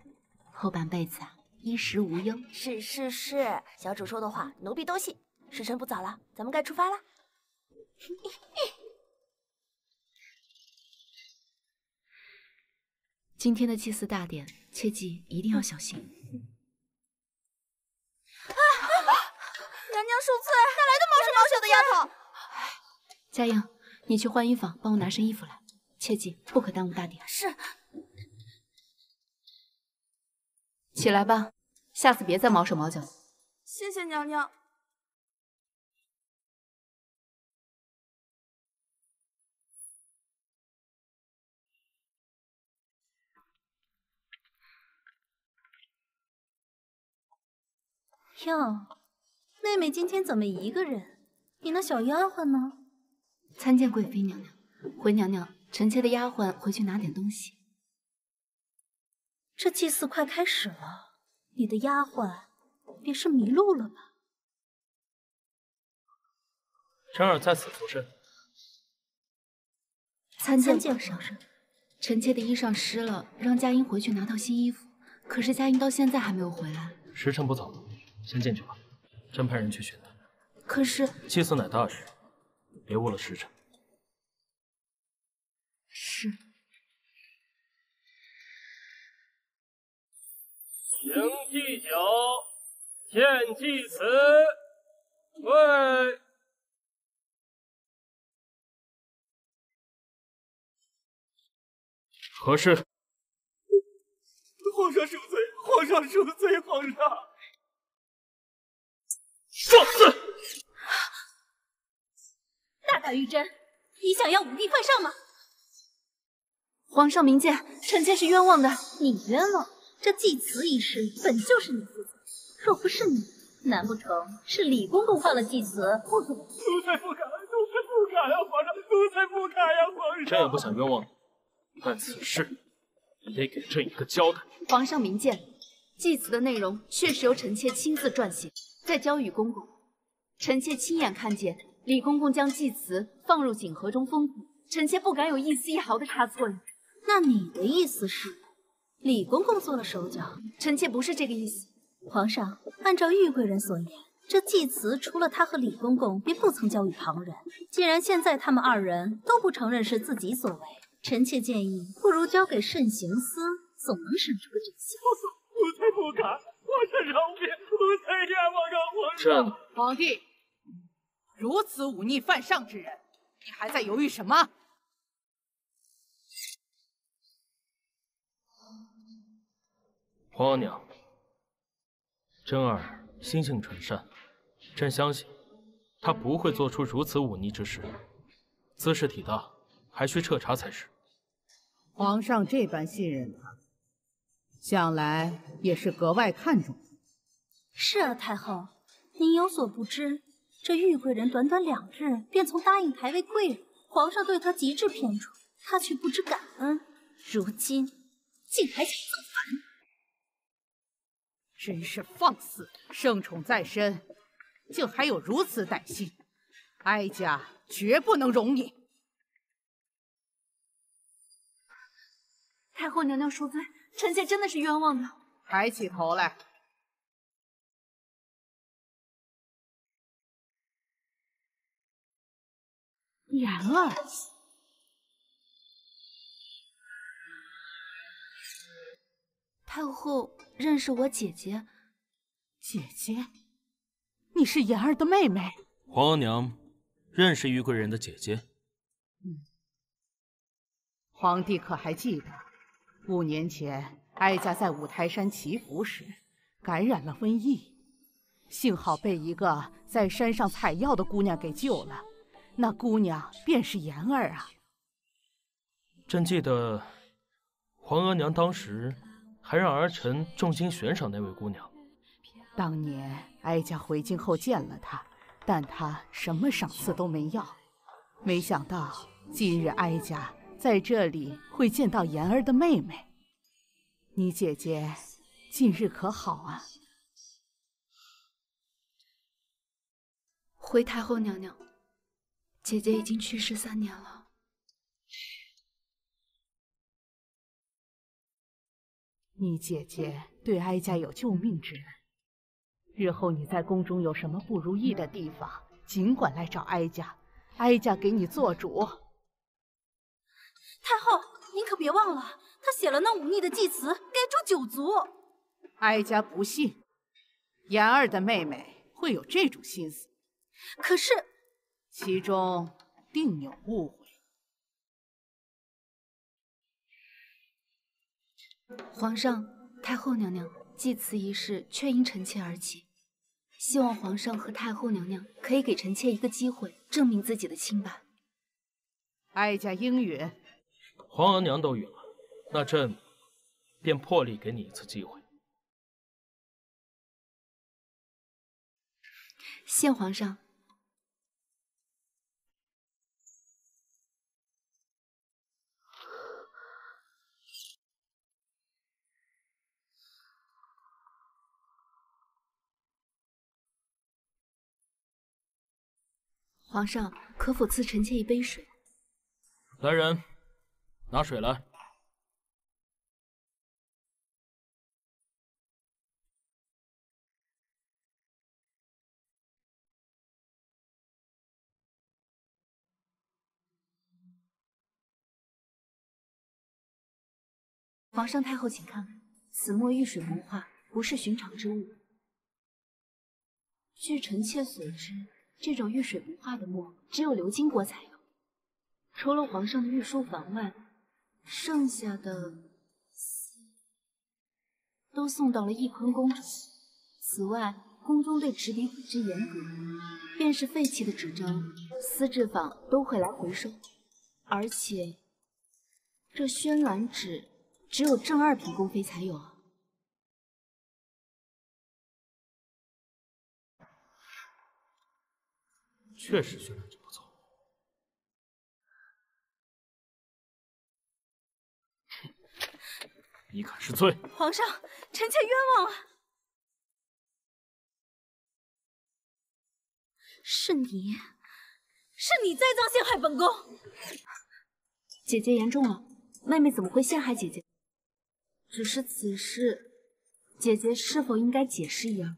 后半辈子啊衣食无忧。是，小主说的话奴婢都信。时辰不早了，咱们该出发了。今天的祭祀大典，切记一定要小心。娘娘恕罪，哪来的毛手毛脚的丫头？佳莹，你去换衣房，帮我拿身衣服来，切记不可耽误大典。是。起来吧，下次别再毛手毛脚。谢谢娘娘。哟，妹妹今天怎么一个人？你那小丫鬟呢？参见贵妃娘娘。回娘娘，臣妾的丫鬟回去拿点东西。这祭祀快开始了，你的丫鬟别是迷路了吧？臣儿在此附身。参见皇上。臣妾的衣裳湿了，让佳音回去拿套新衣服。可是佳音到现在还没有回来。时辰不早了，先进去吧。朕派人去寻他。可是祭祀乃大事，别误了时辰。是。行祭酒，献祭词，对。何事？皇上恕罪，皇上恕罪，皇上。放肆！大胆玉珍，你想要武帝犯上吗？皇上明鉴，臣妾是冤枉的。你冤枉？这祭祠一事本就是你负责，若不是你，难不成是李公公犯了祭祠？奴才不敢，奴才不敢呀，皇上，奴才不敢呀，皇上。朕也不想冤枉你，但此事你得给朕一个交代。皇上明鉴，祭祠的内容确实由臣妾亲自撰写，再交与公公。臣妾亲眼看见李公公将祭祠放入锦盒中封土，臣妾不敢有一丝一毫的差错呀。那你的意思是，李公公做了手脚？臣妾不是这个意思。皇上，按照玉贵人所言，这祭词除了他和李公公，便不曾交与旁人。既然现在他们二人都不承认是自己所为，臣妾建议，不如交给慎刑司，总能审出个真相。奴才不敢，皇上饶命！奴才冤枉啊，皇上！皇帝，如此忤逆犯上之人，你还在犹豫什么？皇额娘，真儿心性纯善，朕相信她不会做出如此忤逆之事。兹事体大，还需彻查才是。皇上这般信任他，想来也是格外看重他。是啊，太后，您有所不知，这玉贵人短短2日便从答应抬为贵人，皇上对她极致偏宠，她却不知感恩，如今竟还想造反。真是放肆！圣宠在身，竟还有如此歹心，哀家绝不能容你！太后娘娘恕罪，臣妾真的是冤枉的。抬起头来。言儿，太后认识我姐姐？姐姐，你是言儿的妹妹。皇额娘认识玉贵人的姐姐。皇帝可还记得5年前哀家在五台山祈福时感染了瘟疫，幸好被一个在山上采药的姑娘给救了，那姑娘便是言儿啊。朕记得皇额娘当时还让儿臣重金悬赏那位姑娘。当年哀家回京后见了她，但她什么赏赐都没要。没想到今日哀家在这里会见到言儿的妹妹。你姐姐近日可好啊？回太后娘娘，姐姐已经去世3年了。你姐姐对哀家有救命之恩，日后你在宫中有什么不如意的地方，尽管来找哀家，哀家给你做主。太后，您可别忘了，他写了那忤逆的祭词，该诛9族。哀家不信，言儿的妹妹会有这种心思。可是，其中定有误会。皇上、太后娘娘，祭词仪式确因臣妾而起，希望皇上和太后娘娘可以给臣妾一个机会，证明自己的清白。哀家应允。皇额娘都允了，那朕便破例给你一次机会。谢皇上。皇上，可否赐臣妾一杯水？来人，拿水来。皇上太后，请看，此墨遇水不化，不是寻常之物。据臣妾所知，这种遇水不化的墨，只有鎏金国才有。除了皇上的御书房外，剩下的都送到了翊坤宫中。此外，宫中对纸笔管制严格，便是废弃的纸张，丝制坊都会来回收。而且，这宣鸾纸只有正2品宫妃才有啊。确实宣传纸不错。你可是罪！皇上，臣妾冤枉啊！是你栽赃陷害本宫！姐姐言重了，妹妹怎么会陷害姐姐？只是此事，姐姐是否应该解释一二？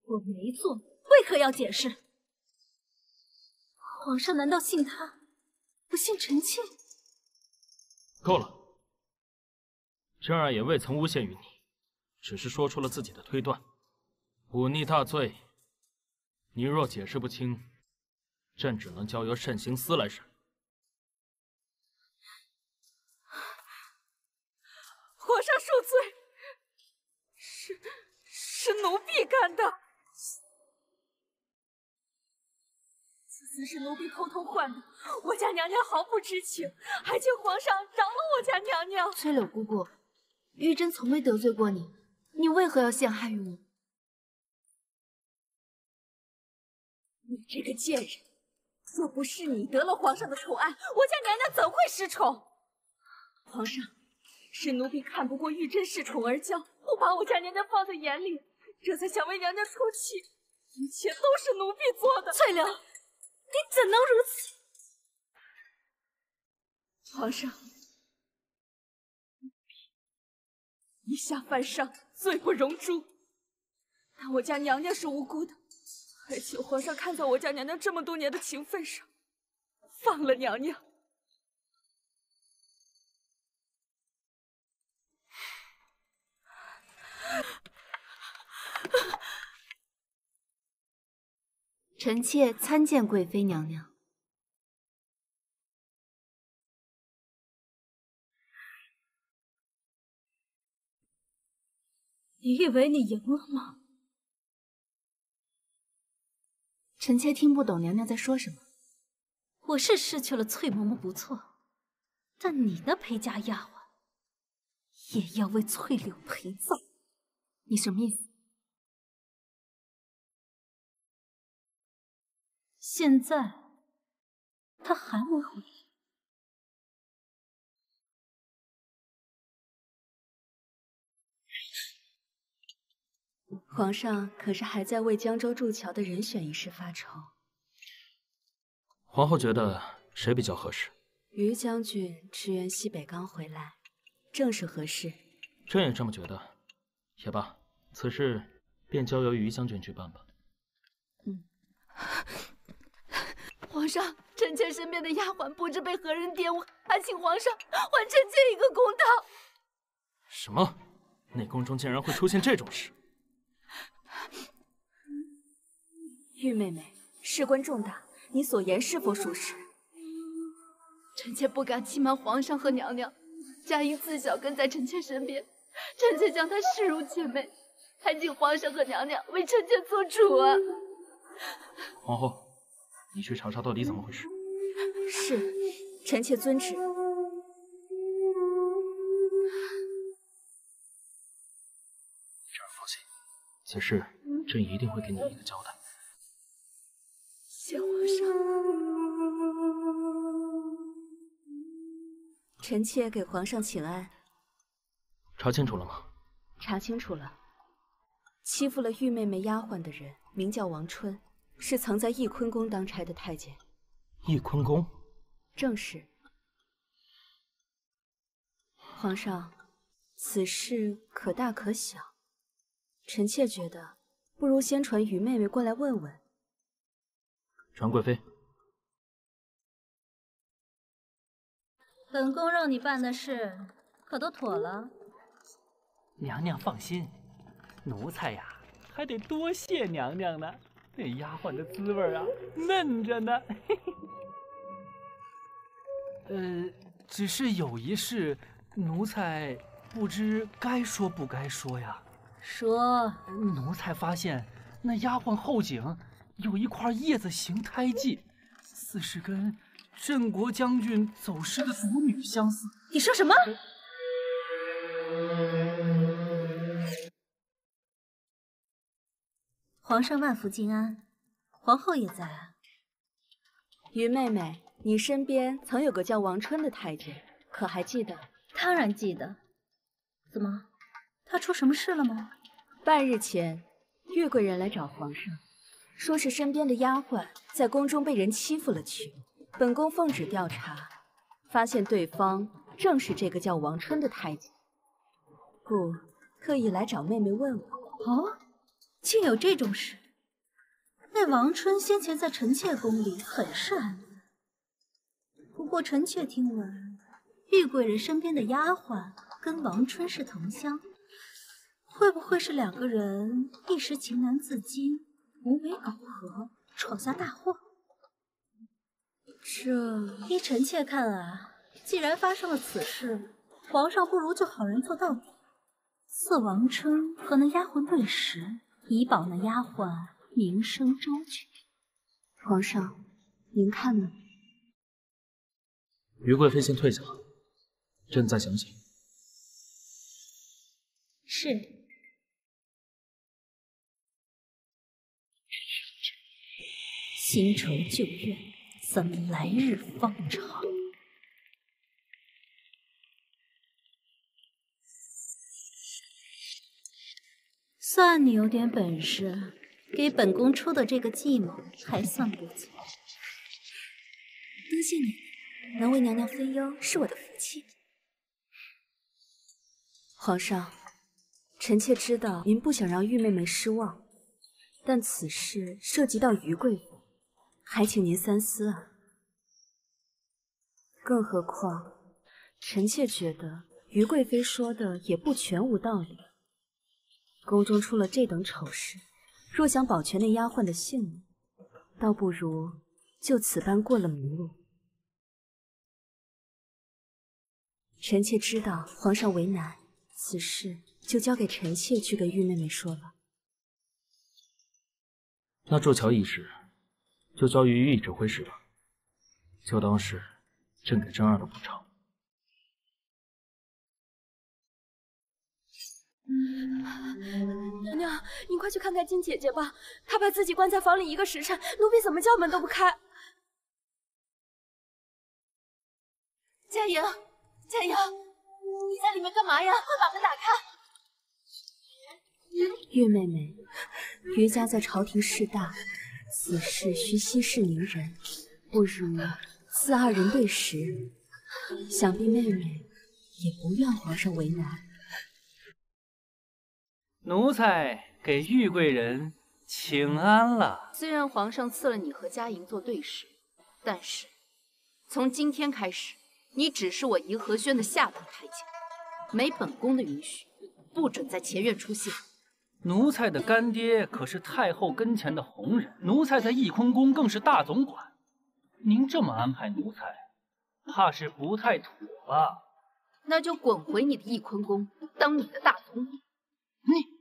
我没做，为何要解释？皇上难道信他，不信臣妾？够了，朕儿也未曾诬陷于你，只是说出了自己的推断。忤逆大罪，你若解释不清，朕只能交由慎刑司来审。皇上恕罪，是奴婢干的。此次是奴婢偷偷换的，我家娘娘毫不知情，还请皇上饶了我家娘娘。翠柳姑姑，玉珍从未得罪过你，你为何要陷害于我？你这个贱人！若不是你得了皇上的宠爱，我家娘娘怎会失宠？皇上，是奴婢看不过玉珍恃宠而骄，不把我家娘娘放在眼里，这才想为娘娘出气。一切都是奴婢做的。翠柳，你怎能如此？皇上，以下犯上，罪不容诛。但我家娘娘是无辜的，还请皇上看在我家娘娘这么多年的情分上，放了娘娘。臣妾参见贵妃娘娘。你以为你赢了吗？臣妾听不懂娘娘在说什么。我是失去了翠嬷嬷不错，但你的陪嫁丫鬟也要为翠柳陪葬。你什么意思？现在她还没回来。皇上可是还在为江州筑桥的人选一事发愁。皇后觉得谁比较合适？于将军支援西北刚回来，正是合适。朕也这么觉得。也罢，此事便交由于将军去办吧。皇上，臣妾身边的丫鬟不知被何人玷污，还请皇上还臣妾一个公道。什么？内宫中竟然会出现这种事？玉妹妹，事关重大，你所言是否属实？臣妾不敢欺瞒皇上和娘娘，佳音自小跟在臣妾身边，臣妾将她视如姐妹，还请皇上和娘娘为臣妾做主啊！皇后，你去查查到底怎么回事。是，臣妾遵旨。这儿放心，此事朕一定会给你一个交代。谢皇上。臣妾给皇上请安。查清楚了吗？查清楚了。欺负了玉妹妹丫鬟的人名叫王春，是曾在翊坤宫当差的太监。翊坤宫？正是。皇上，此事可大可小，臣妾觉得不如先传于妹妹过来问问。传贵妃。本宫让你办的事可都妥了？娘娘放心，奴才呀还得多谢娘娘呢。那丫鬟的滋味啊，嫩着呢。只是有一事，奴才不知该说不该说呀。说。奴才发现那丫鬟后颈有一块叶子形胎记，似是跟镇国将军走失的独女相似。你说什么？皇上万福金安，皇后也在啊。于妹妹，你身边曾有个叫王春的太监，可还记得？当然记得。怎么，他出什么事了吗？半日前，玉贵人来找皇上，说是身边的丫鬟在宫中被人欺负了去。本宫奉旨调查，发现对方正是这个叫王春的太监，故特意来找妹妹问我。哦，竟有这种事？那王春先前在臣妾宫里很是安分，不过臣妾听闻，玉贵人身边的丫鬟跟王春是同乡，会不会是两个人一时情难自禁，无媒苟合，闯下大祸？这依臣妾看啊，既然发生了此事，皇上不如就好人做到底，赐王春和那丫鬟对食，以保那丫鬟名声周全。皇上，您看呢？于贵妃先退下，朕再想想。是。新仇旧怨，怎么来日方长？算你有点本事，给本宫出的这个计谋还算不错。多谢你，能为娘娘分忧是我的福气。皇上，臣妾知道您不想让玉妹妹失望，但此事涉及到于贵妃，还请您三思啊。更何况，臣妾觉得于贵妃说的也不全无道理。宫中出了这等丑事，若想保全那丫鬟的性命，倒不如就此般过了明路。臣妾知道皇上为难，此事就交给臣妾去跟玉妹妹说了。那筑桥一事，就交于御指挥使吧，就当是朕给甄儿的补偿。娘娘，您快去看看金姐姐吧，她把自己关在房里1个时辰，奴婢怎么叫门都不开。佳莹，佳莹，你在里面干嘛呀？快把门打开！玉妹妹，于家在朝廷势大，此事需息事宁人，不如赐2人对食。想必妹妹也不愿皇上为难。奴才给玉贵人请安了。虽然皇上赐了你和佳莹做对食，但是从今天开始，你只是我颐和轩的下等太监，没本宫的允许，不准在前院出现。奴才的干爹可是太后跟前的红人，奴才在翊坤宫更是大总管。您这么安排奴才，怕是不太妥吧？那就滚回你的翊坤宫，当你的大总管。你。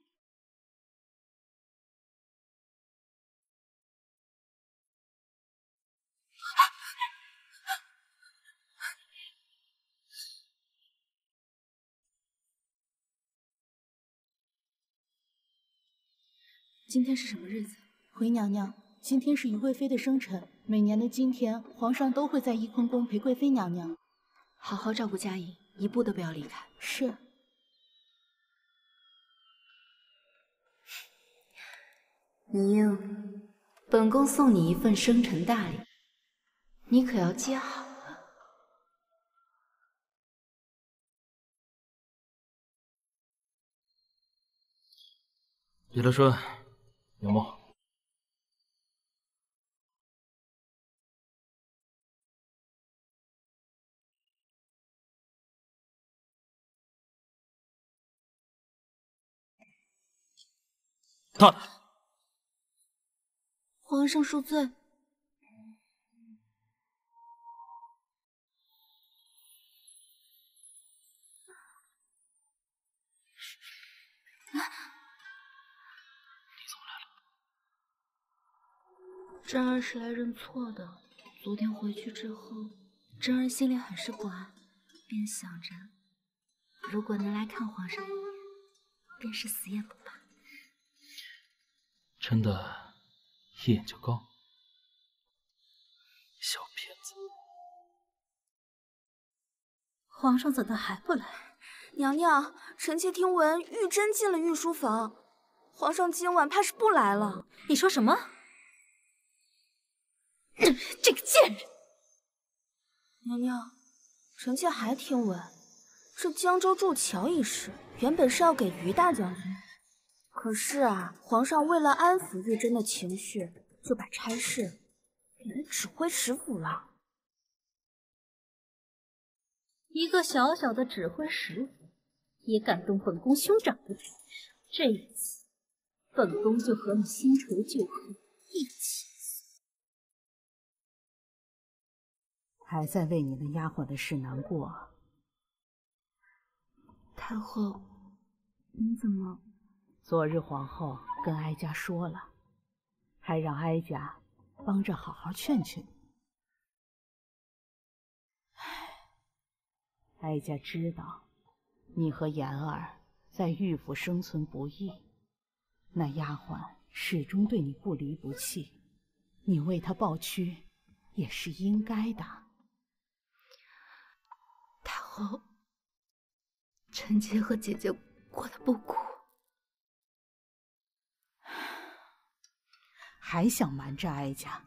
今天是什么日子？回娘娘，今天是于贵妃的生辰，每年的今天，皇上都会在翊坤宫陪贵妃娘娘。好好照顾佳莹，一步都不要离开。是。宁，本宫送你一份生辰大礼，你可要接好了。李德顺，有梦。大胆！皇上恕罪。甄儿是来认错的。昨天回去之后，甄儿心里很是不安，便想着，如果能来看皇上一眼，便是死也不罢。真的，一眼就够？小骗子！皇上怎的还不来？娘娘，臣妾听闻玉珍进了御书房，皇上今晚怕是不来了。你说什么？这个贱人！娘娘，臣妾还听闻，这江州筑桥一事原本是要给于大将军，可是啊，皇上为了安抚玉珍的情绪，就把差事给了指挥使府了。一个小小的指挥使府，也敢动本宫兄长的指示。这一次，本宫就和你新仇旧恨一起。还在为你那丫鬟的事难过。太后，您怎么？昨日皇后跟哀家说了，还让哀家帮着好好劝劝你。哀家知道你和妍儿在玉府生存不易，那丫鬟始终对你不离不弃，你为她抱屈也是应该的。太后，臣妾和姐姐过得不苦，还想瞒着哀家？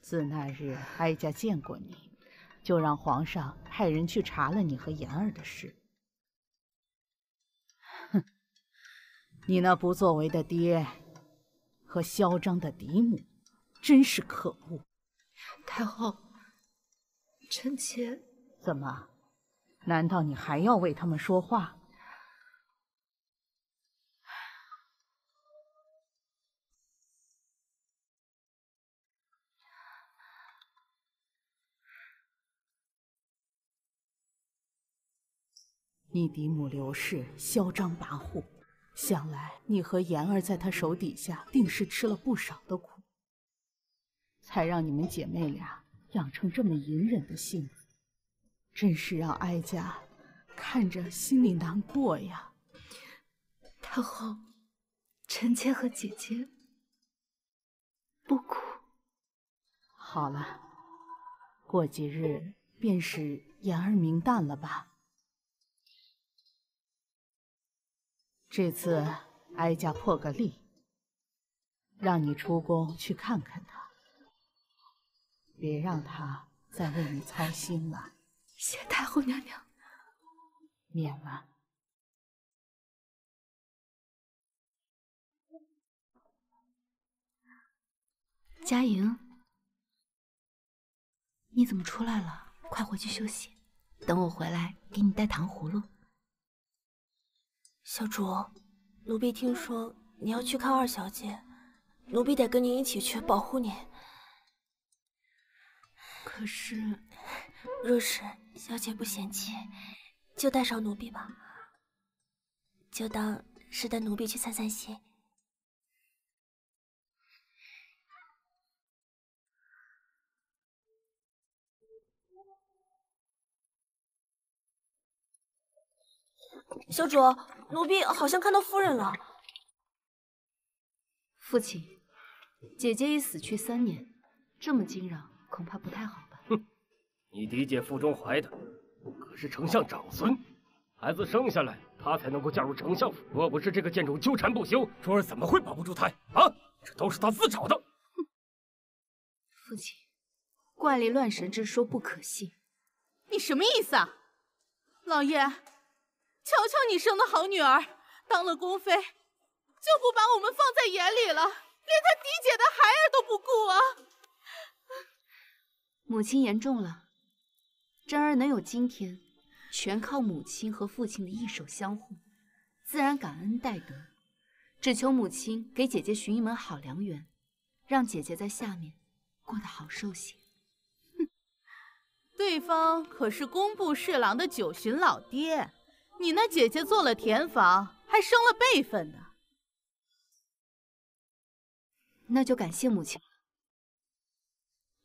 自那日哀家见过你，就让皇上派人去查了你和妍儿的事。哼，你那不作为的爹和嚣张的嫡母，真是可恶。太后，臣妾怎么？难道你还要为他们说话？你嫡母刘氏嚣张跋扈，想来你和妍儿在她手底下定是吃了不少的苦，才让你们姐妹俩养成这么隐忍的性子，真是让哀家看着心里难过呀。太后，臣妾和姐姐不苦。好了，过几日便是妍儿明旦了吧？这次哀家破个例，让你出宫去看看他，别让他再为你操心了。谢太后娘娘。免了。佳莹，你怎么出来了？快回去休息，等我回来给你带糖葫芦。小主，奴婢听说你要去看二小姐，奴婢得跟您一起去保护您。可是，若是小姐不嫌弃，就带上奴婢吧，就当是带奴婢去散散心。小主，奴婢好像看到夫人了。父亲，姐姐已死去3年，这么惊扰，恐怕不太好吧？哼，你嫡姐腹中怀的可是丞相长孙，孩子生下来，他才能够嫁入丞相府。若不是这个贱种纠缠不休，珠儿怎么会保不住胎啊？这都是他自找的。哼，父亲，怪力乱神之说不可信。你什么意思啊，老爷？瞧瞧你生的好女儿，当了宫妃，就不把我们放在眼里了，连她嫡姐的孩儿都不顾啊！母亲言重了，珍儿能有今天，全靠母亲和父亲的一手相护，自然感恩戴德。只求母亲给姐姐寻一门好良缘，让姐姐在下面过得好受些。哼，对方可是工部侍郎的9旬老爹。你那姐姐做了田房，还升了辈分呢。那就感谢母亲了。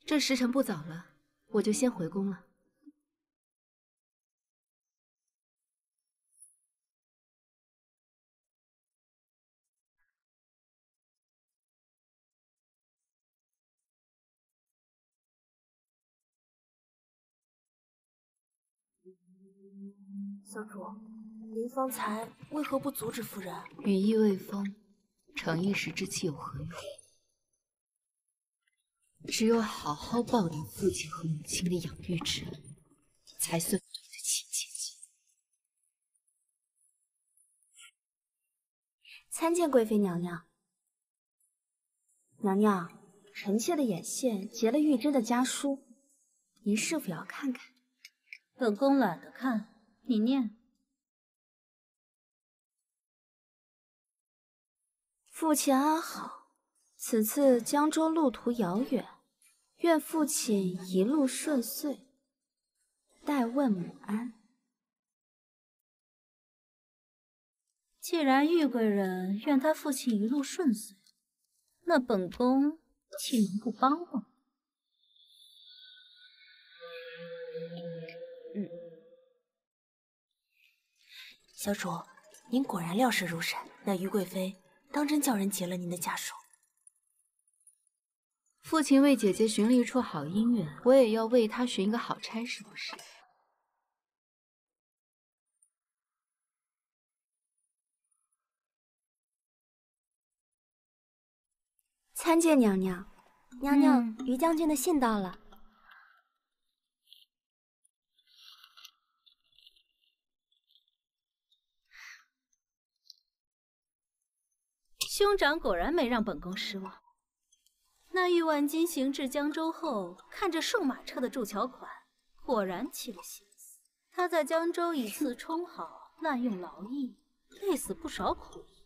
这时辰不早了，我就先回宫了。小主，您方才为何不阻止夫人？羽翼未丰，逞一时之气有何用？只有好好报答父亲和母亲的养育之恩，才算对得起姐姐。参见贵妃娘娘。娘娘，臣妾的眼线结了玉珍的家书，您是否要看看？本宫懒得看，你念。父亲安好，此次江州路途遥远，愿父亲一路顺遂。代问母安。既然玉贵人愿他父亲一路顺遂，那本宫岂能不帮帮？小主，您果然料事如神。那于贵妃当真叫人结了您的家书。父亲为姐姐寻了一处好姻缘，我也要为她寻一个好差，是不是？参见娘娘。娘娘，于将军的信到了。兄长果然没让本宫失望。那玉万金行至江州后，看着数马车的筑桥款，果然起了心思。他在江州以次充好，滥用劳役，累死不少苦役。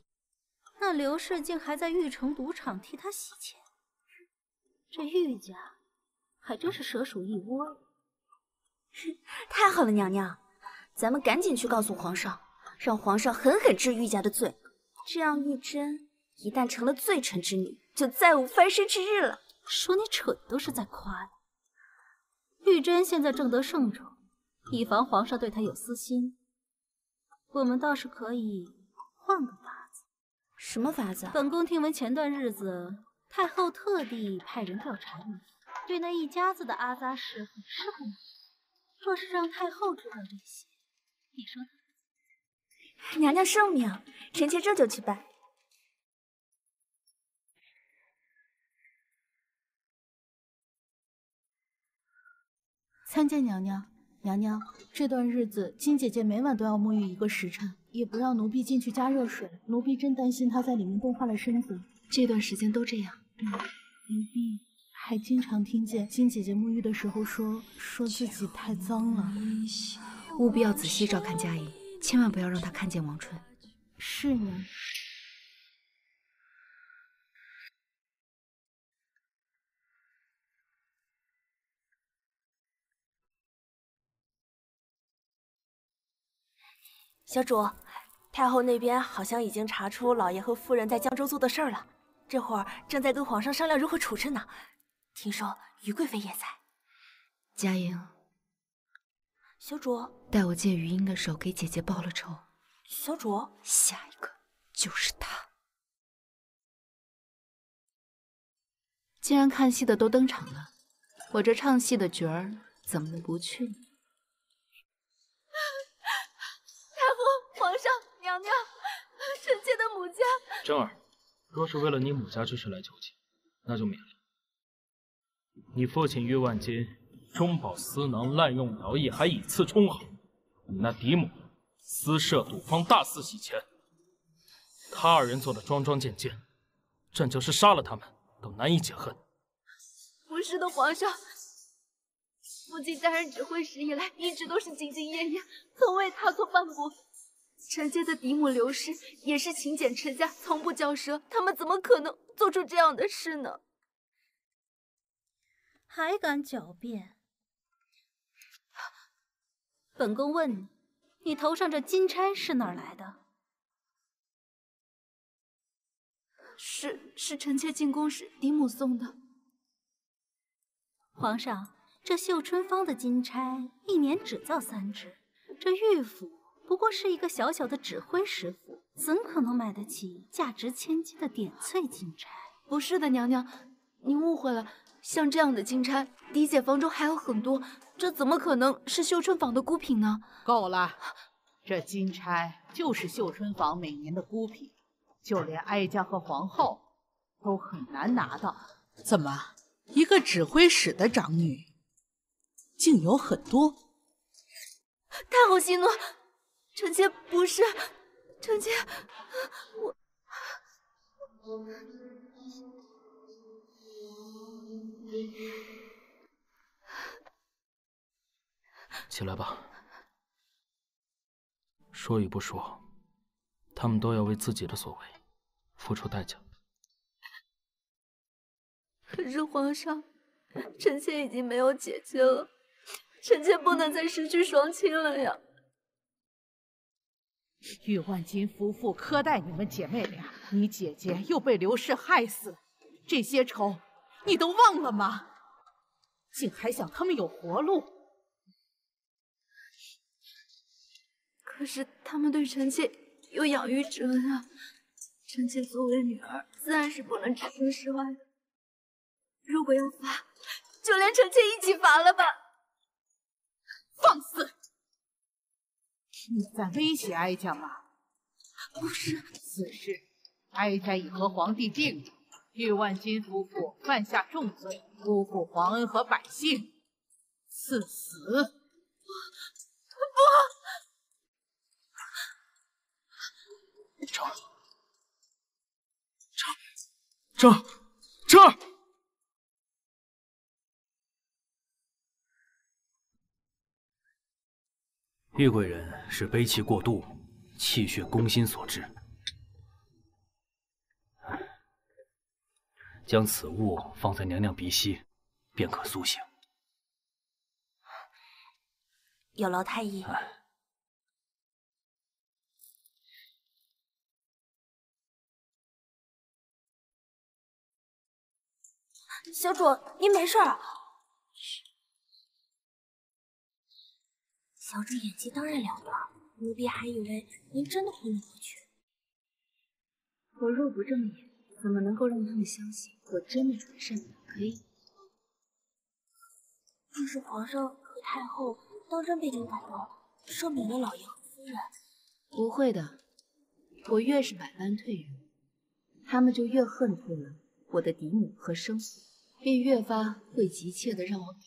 那刘氏竟还在玉城赌场替他洗钱，这玉家还真是蛇鼠一窝呀！太好了，娘娘，咱们赶紧去告诉皇上，让皇上狠狠治玉家的罪，这样玉珍一旦成了罪臣之女，就再无翻身之日了。说你蠢都是在夸你。玉珍现在正得圣宠，以防皇上对她有私心，我们倒是可以换个法子。什么法子？本宫听闻前段日子太后特地派人调查你，对那一家子的阿扎氏很是不满。若是让太后知道这些，你说她？娘娘圣明，臣妾这就去办。参见娘娘。娘娘，这段日子金姐姐每晚都要沐浴1个时辰，也不让奴婢进去加热水。奴婢真担心她在里面冻坏了身子。这段时间都这样。奴婢还经常听见金姐姐沐浴的时候说自己太脏了。务必要仔细照看佳怡，千万不要让她看见王春。是呢。小主，太后那边好像已经查出老爷和夫人在江州做的事儿了，这会儿正在跟皇上商量如何处置呢。听说于贵妃也在。佳莹，小主，代我借余音的手给姐姐报了仇。小主，下一个就是她。既然看戏的都登场了，我这唱戏的角儿怎么能不去呢？皇上，娘娘，臣妾的母家。珍儿，若是为了你母家之事来求情，那就免了。你父亲岳万金中饱私囊，滥用劳役，还以次充好。你那嫡母私设赌坊，大肆洗钱，他二人做的桩桩件件，朕就是杀了他们都难以解恨。不是的，皇上，父亲担任指挥使以来，一直都是兢兢业业，从未踏错半步。臣妾的嫡母刘氏也是勤俭持家，从不嚼舌，他们怎么可能做出这样的事呢？还敢狡辩？本宫问你，你头上这金钗是哪儿来的？是臣妾进宫时嫡母送的。皇上，这绣春坊的金钗一年只造3只，这玉府不过是一个小小的指挥使府，怎可能买得起价值千金的点翠金钗？不是的，娘娘，您误会了。像这样的金钗，嫡姐房中还有很多，这怎么可能是绣春坊的孤品呢？够了，这金钗就是绣春坊每年的孤品，就连哀家和皇后都很难拿到。怎么，一个指挥使的长女，竟有很多。太后息怒，臣妾不是，臣妾，起来吧。说与不说，他们都要为自己的所为付出代价。可是皇上，臣妾已经没有姐姐了，臣妾不能再失去双亲了呀。玉万金夫妇苛待你们姐妹俩，你姐姐又被刘氏害死，这些仇你都忘了吗？竟还想他们有活路？可是他们对臣妾有养育之恩啊，臣妾作为女儿，自然是不能置身事外的。如果要罚，就连臣妾一起罚了吧。放肆！你在威胁哀家吗？不是，此事哀家已和皇帝定了，玉万金夫妇犯下重罪，辜负皇恩和百姓，赐死。不！这！玉贵人是悲气过度，气血攻心所致。将此物放在娘娘鼻息，便可苏醒。有劳太医。小主，您没事啊？小主演技当然了得，奴婢还以为您真的昏了过去。我若不正眼，怎么能够让他们相信我真的纯善良？可以。若是皇上和太后当真被您感动，赦免了老爷和夫人，不会的。我越是百般退让，他们就越恨透了我的嫡母和生父，便越发会急切的让我改。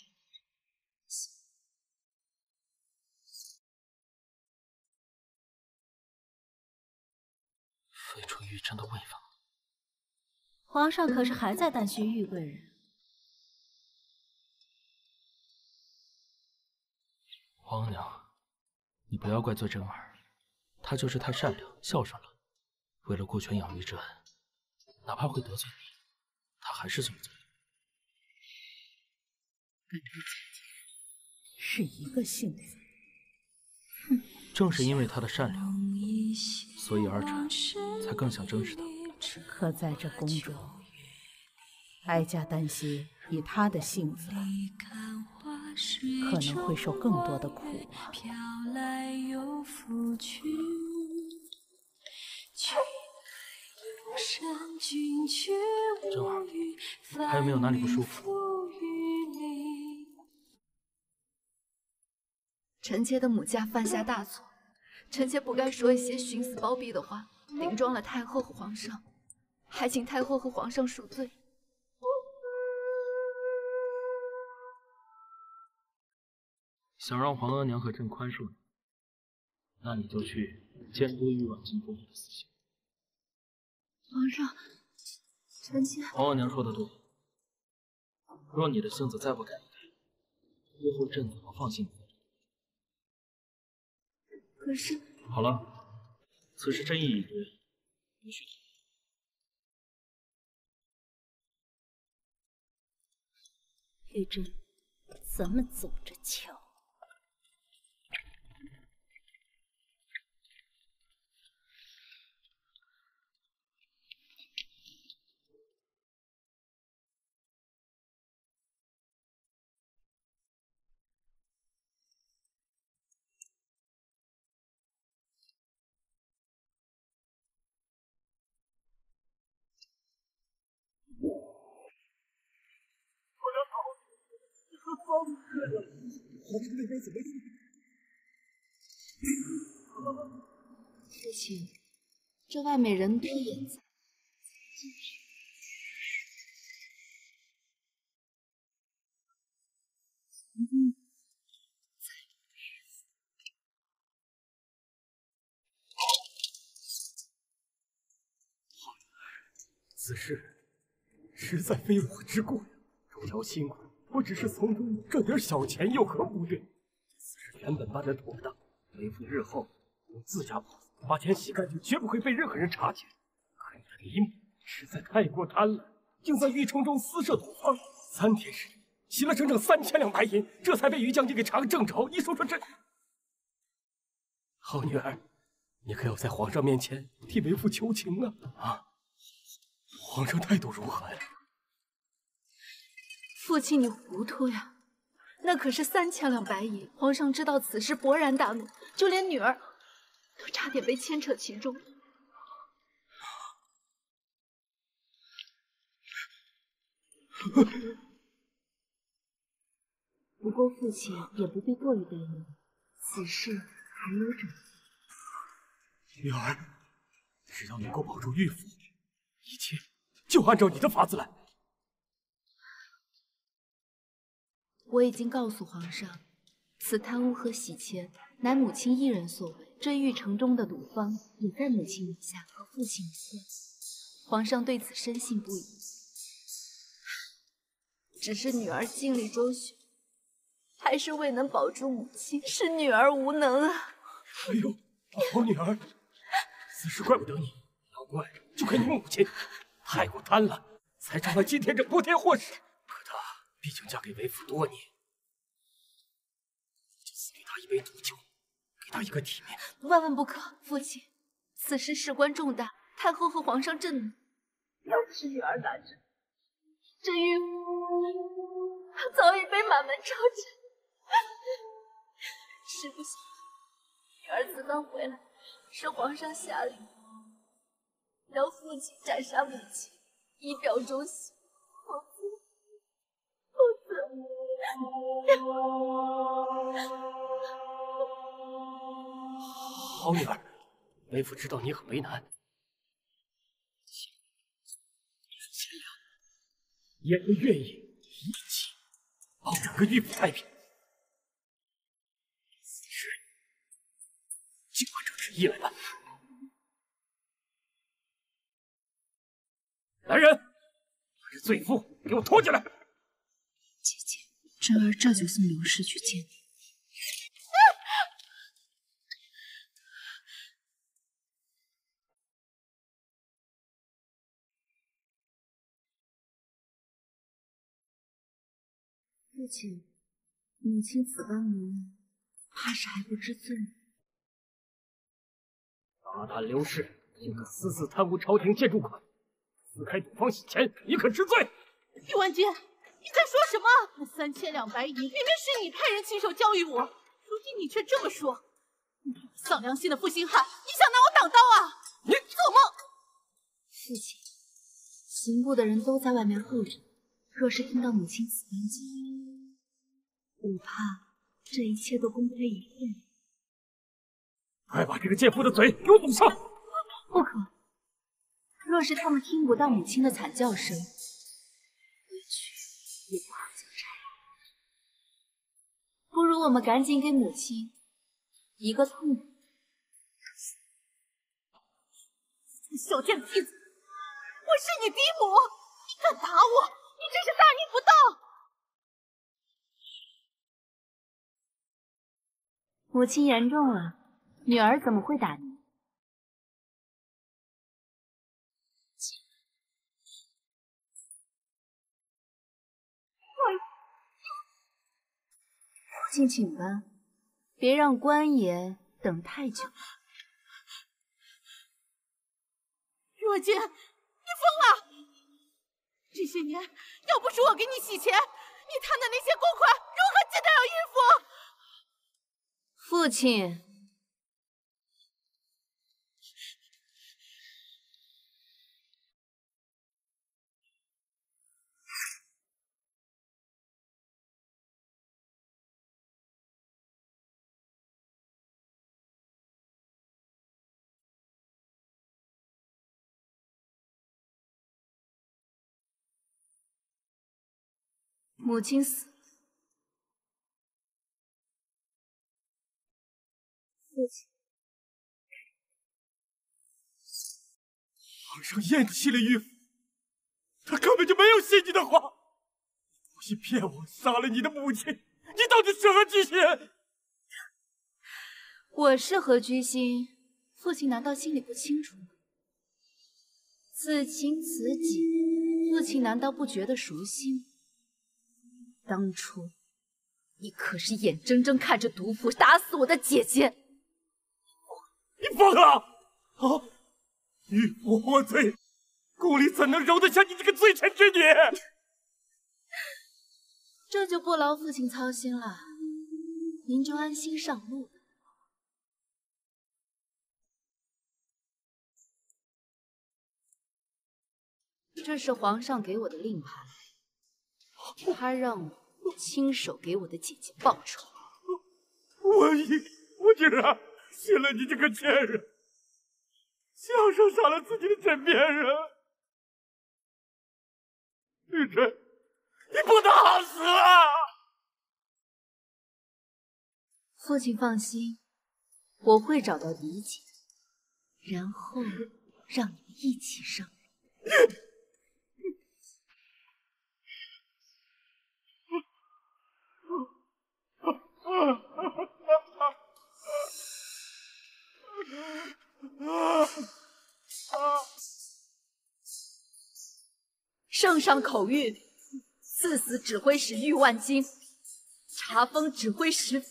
废除玉琛的位分。皇上可是还在担心玉贵人。皇娘，你不要怪罪真儿，她就是太善良孝顺了，为了顾全养育之恩，哪怕会得罪你，她还是这么做。跟你姐姐是一个性子。正是因为她的善良，所以儿臣才更想珍视她。可在这宫中，哀家担心以她的性子，可能会受更多的苦啊。真儿，还有没有哪里不舒服？臣妾的母家犯下大错，臣妾不该说一些徇私包庇的话，顶撞了太后和皇上，还请太后和皇上恕罪。想让皇额娘和朕宽恕你，那你就去监督玉婉金夫妇的死刑。皇上，臣妾……皇额娘说的对，若你的性子再不改一改，日后朕怎么放心你？可是……好了，此事朕意已决，无需讨论。玉珍，咱们走着瞧。父亲，这外面人多眼杂，此事实在非我之过呀！周朝辛苦，我只是从中赚点小钱，又何不对？此事原本办得妥当，为父日后用自家宝子把钱洗干净，绝不会被任何人察觉。可你的李母实在太过贪了，竟在御城中私设赌坊，3天时间洗了整整3000两白银，这才被于将军给查个正着。你说说这……好女儿，你可要在皇上面前替为父求情啊！啊！皇上态度如何呀？父亲，你糊涂呀！那可是3000两白银，皇上知道此事勃然大怒，就连女儿都差点被牵扯其中。不过父亲也不必过于担忧，此事还有转机。女儿，只要能够保住玉府，一切就按照你的法子来。我已经告诉皇上，此贪污和洗钱乃母亲一人所为，这玉城中的赌坊也在母亲名下和父亲无关。皇上对此深信不疑。只是女儿尽力周旋，还是未能保住母亲，是女儿无能啊！哎呦，好女儿，此事怪不得你，要怪就怪你母亲太过贪婪，才成了今天这泼天祸事。可她毕竟嫁给为父多年，就赐给她一杯毒酒，给她一个体面。万万不可，父亲，此事事关重大，太后和皇上震怒，要不是女儿拦着，这玉府早已被满门抄斩。实不相瞒，女儿自刚回来，是皇上下令让父亲斩杀母亲，以表忠心。好女儿，为父知道你很为难，钱粮也会愿意一起保整个玉府太平。此事就按照旨意来办。来人，把这罪妇给我拖进来！姐姐，侄儿这就送刘氏去见你。父亲，母亲死般无恙，怕是还不知罪。大胆刘氏，竟敢私自贪污朝廷建筑款，私开赌坊洗钱，你可知罪？玉婉君，你在说什么？那3000两白银明明是你派人亲手交予我，如今你却这么说，你丧良心的负心汉，你想拿我挡刀啊？你做梦！父亲，刑部的人都在外面候着，若是听到母亲死般境，我怕这一切都功亏一篑。快把这个贱妇的嘴给我堵上！不可，若是他们听不到母亲的惨叫声，回去也不好交差。不如我们赶紧给母亲一个痛苦。小贱坯子，我是你嫡母，你敢打我，你真是大逆不道！母亲言重了，女儿怎么会打你？父亲请吧，别让官爷等太久。若君，你疯了！这些年，要不是我给你洗钱，你贪的那些公款如何进得了玉府？父亲，母亲死了，父亲，皇上厌弃了玉府，他根本就没有信你的话。不信骗我杀了你的母亲，你到底是何居心？我是何居心，父亲难道心里不清楚吗？此情此景，父亲难道不觉得熟悉吗？当初你可是眼睁睁看着毒妇打死我的姐姐！你疯了！啊！玉府获罪，宫里怎能容得下你这个罪臣之女？这就不劳父亲操心了，您就安心上路吧。这是皇上给我的令牌，他让我亲手给我的姐姐报仇。我竟然信了你这个贱人，亲手杀了自己的枕边人。玉晨，你不能好死啊！父亲放心，我会找到嫡姐，然后让你们一起上路。圣上口谕：赐死指挥使玉万金，查封指挥使府，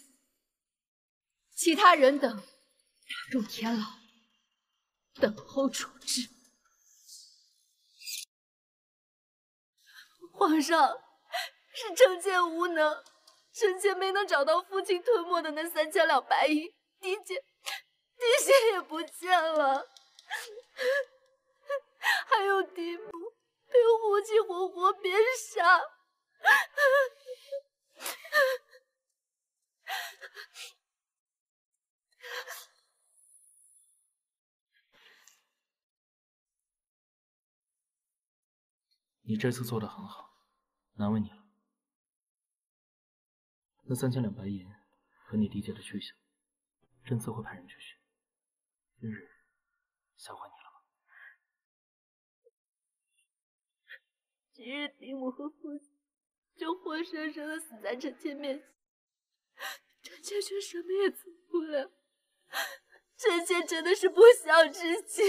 其他人等打入天牢，等候处置。皇上，是臣妾无能，臣妾没能找到父亲吞没的那3000两白银，嫡姐也不见了，还有嫡母被胡姬活活鞭杀。你这次做得很好，难为你了。那3000两白银和你嫡姐的去向，朕自会派人去寻。今日吓坏你了吗？今日嫡母和父亲就活生生的死在臣妾面前，臣妾却什么也做不了。臣妾真的是不孝之妻。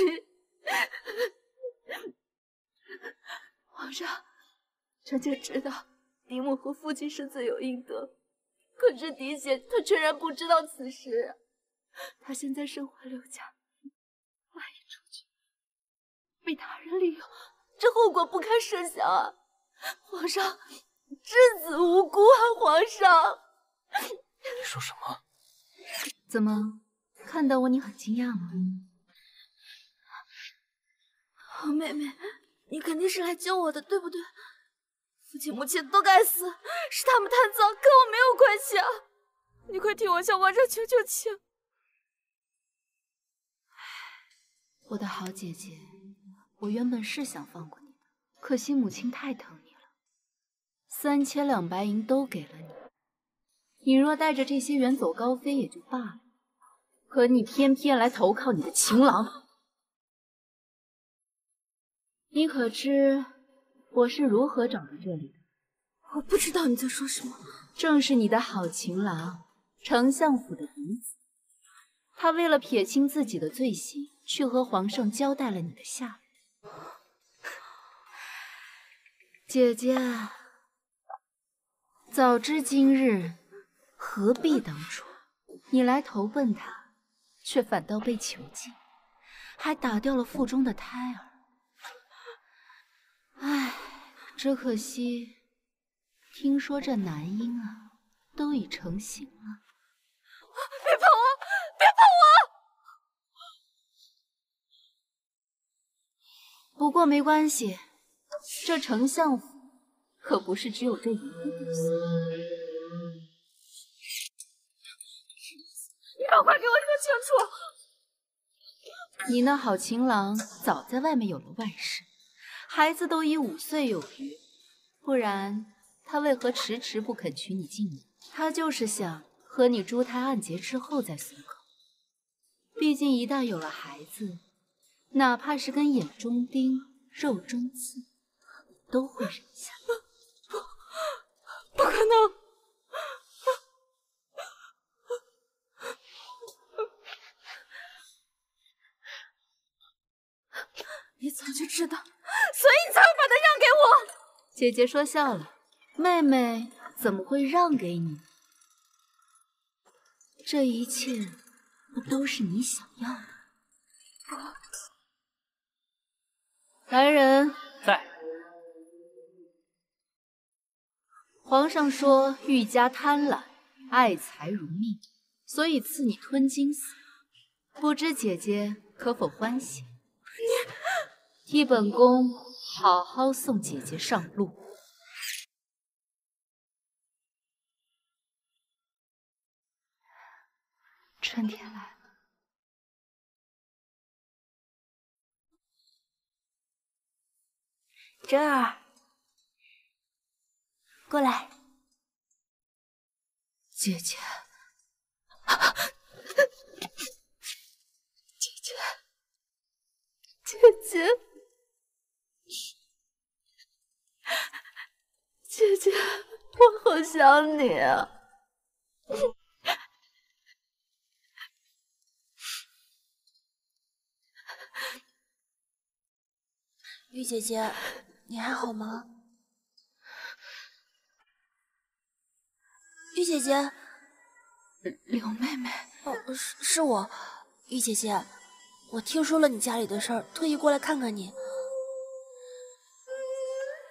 皇上，臣妾知道嫡母和父亲是罪有应得，可是嫡姐她全然不知道此事。她现在身怀6家，万一出去被他人利用，这后果不堪设想啊！皇上，稚子无辜啊！皇上，你说什么？怎么，看到我你很惊讶吗？妹妹，你肯定是来救我的，对不对？父亲母亲都该死，是他们贪赃，可我没有关系啊！你快替我向皇上求求情。我的好姐姐，我原本是想放过你的，可惜母亲太疼你了，3000两白银都给了你。你若带着这些远走高飞也就罢了，可你偏偏来投靠你的情郎。你可知我是如何找到这里的？我不知道你在说什么。正是你的好情郎，丞相府的嫡子。他为了撇清自己的罪行，去和皇上交代了你的下落。姐姐，早知今日，何必当初？你来投奔他，却反倒被囚禁，还打掉了腹中的胎儿。唉，只可惜，听说这男婴啊，都已成型了。别碰我！别碰我！不过没关系，这丞相府可不是只有这一个东西。你赶快给我说清楚！你那好情郎早在外面有了外室，孩子都已5岁有余，不然他为何迟迟不肯娶你进门？他就是想和你珠胎暗结之后再松口。毕竟一旦有了孩子，哪怕是根眼中钉、肉中刺，都会忍下。不可能！你早就知道，所以你才会把他让给我。姐姐说笑了，妹妹怎么会让给你？这一切不都是你想要的？来人，在。皇上说玉家贪婪，爱财如命，所以赐你吞金死。不知姐姐可否欢喜？替本宫好好送姐姐上路。春天来了。真儿，过来。姐姐，姐姐，我好想你啊！玉姐姐，你还好吗？玉姐姐，柳妹妹，哦，是我，玉姐姐，我听说了你家里的事儿，特意过来看看你。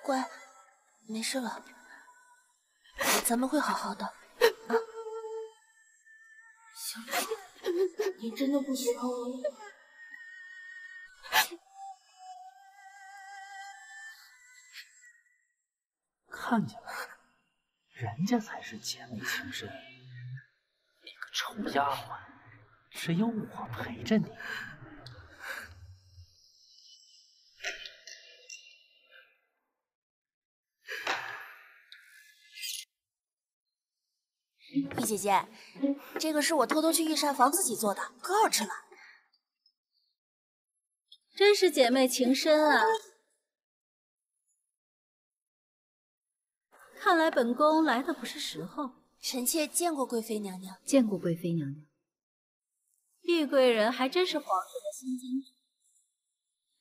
乖，没事了，咱们会好好的。啊，小主，你真的不喜欢我了？看见了，人家才是姐妹情深。你个臭丫鬟，只有我陪着你。玉姐姐，这个是我偷偷去御膳房自己做的，可好吃了。真是姐妹情深啊！看来本宫来的不是时候。臣妾见过贵妃娘娘，见过贵妃娘娘。玉贵人还真是皇上的心尖子，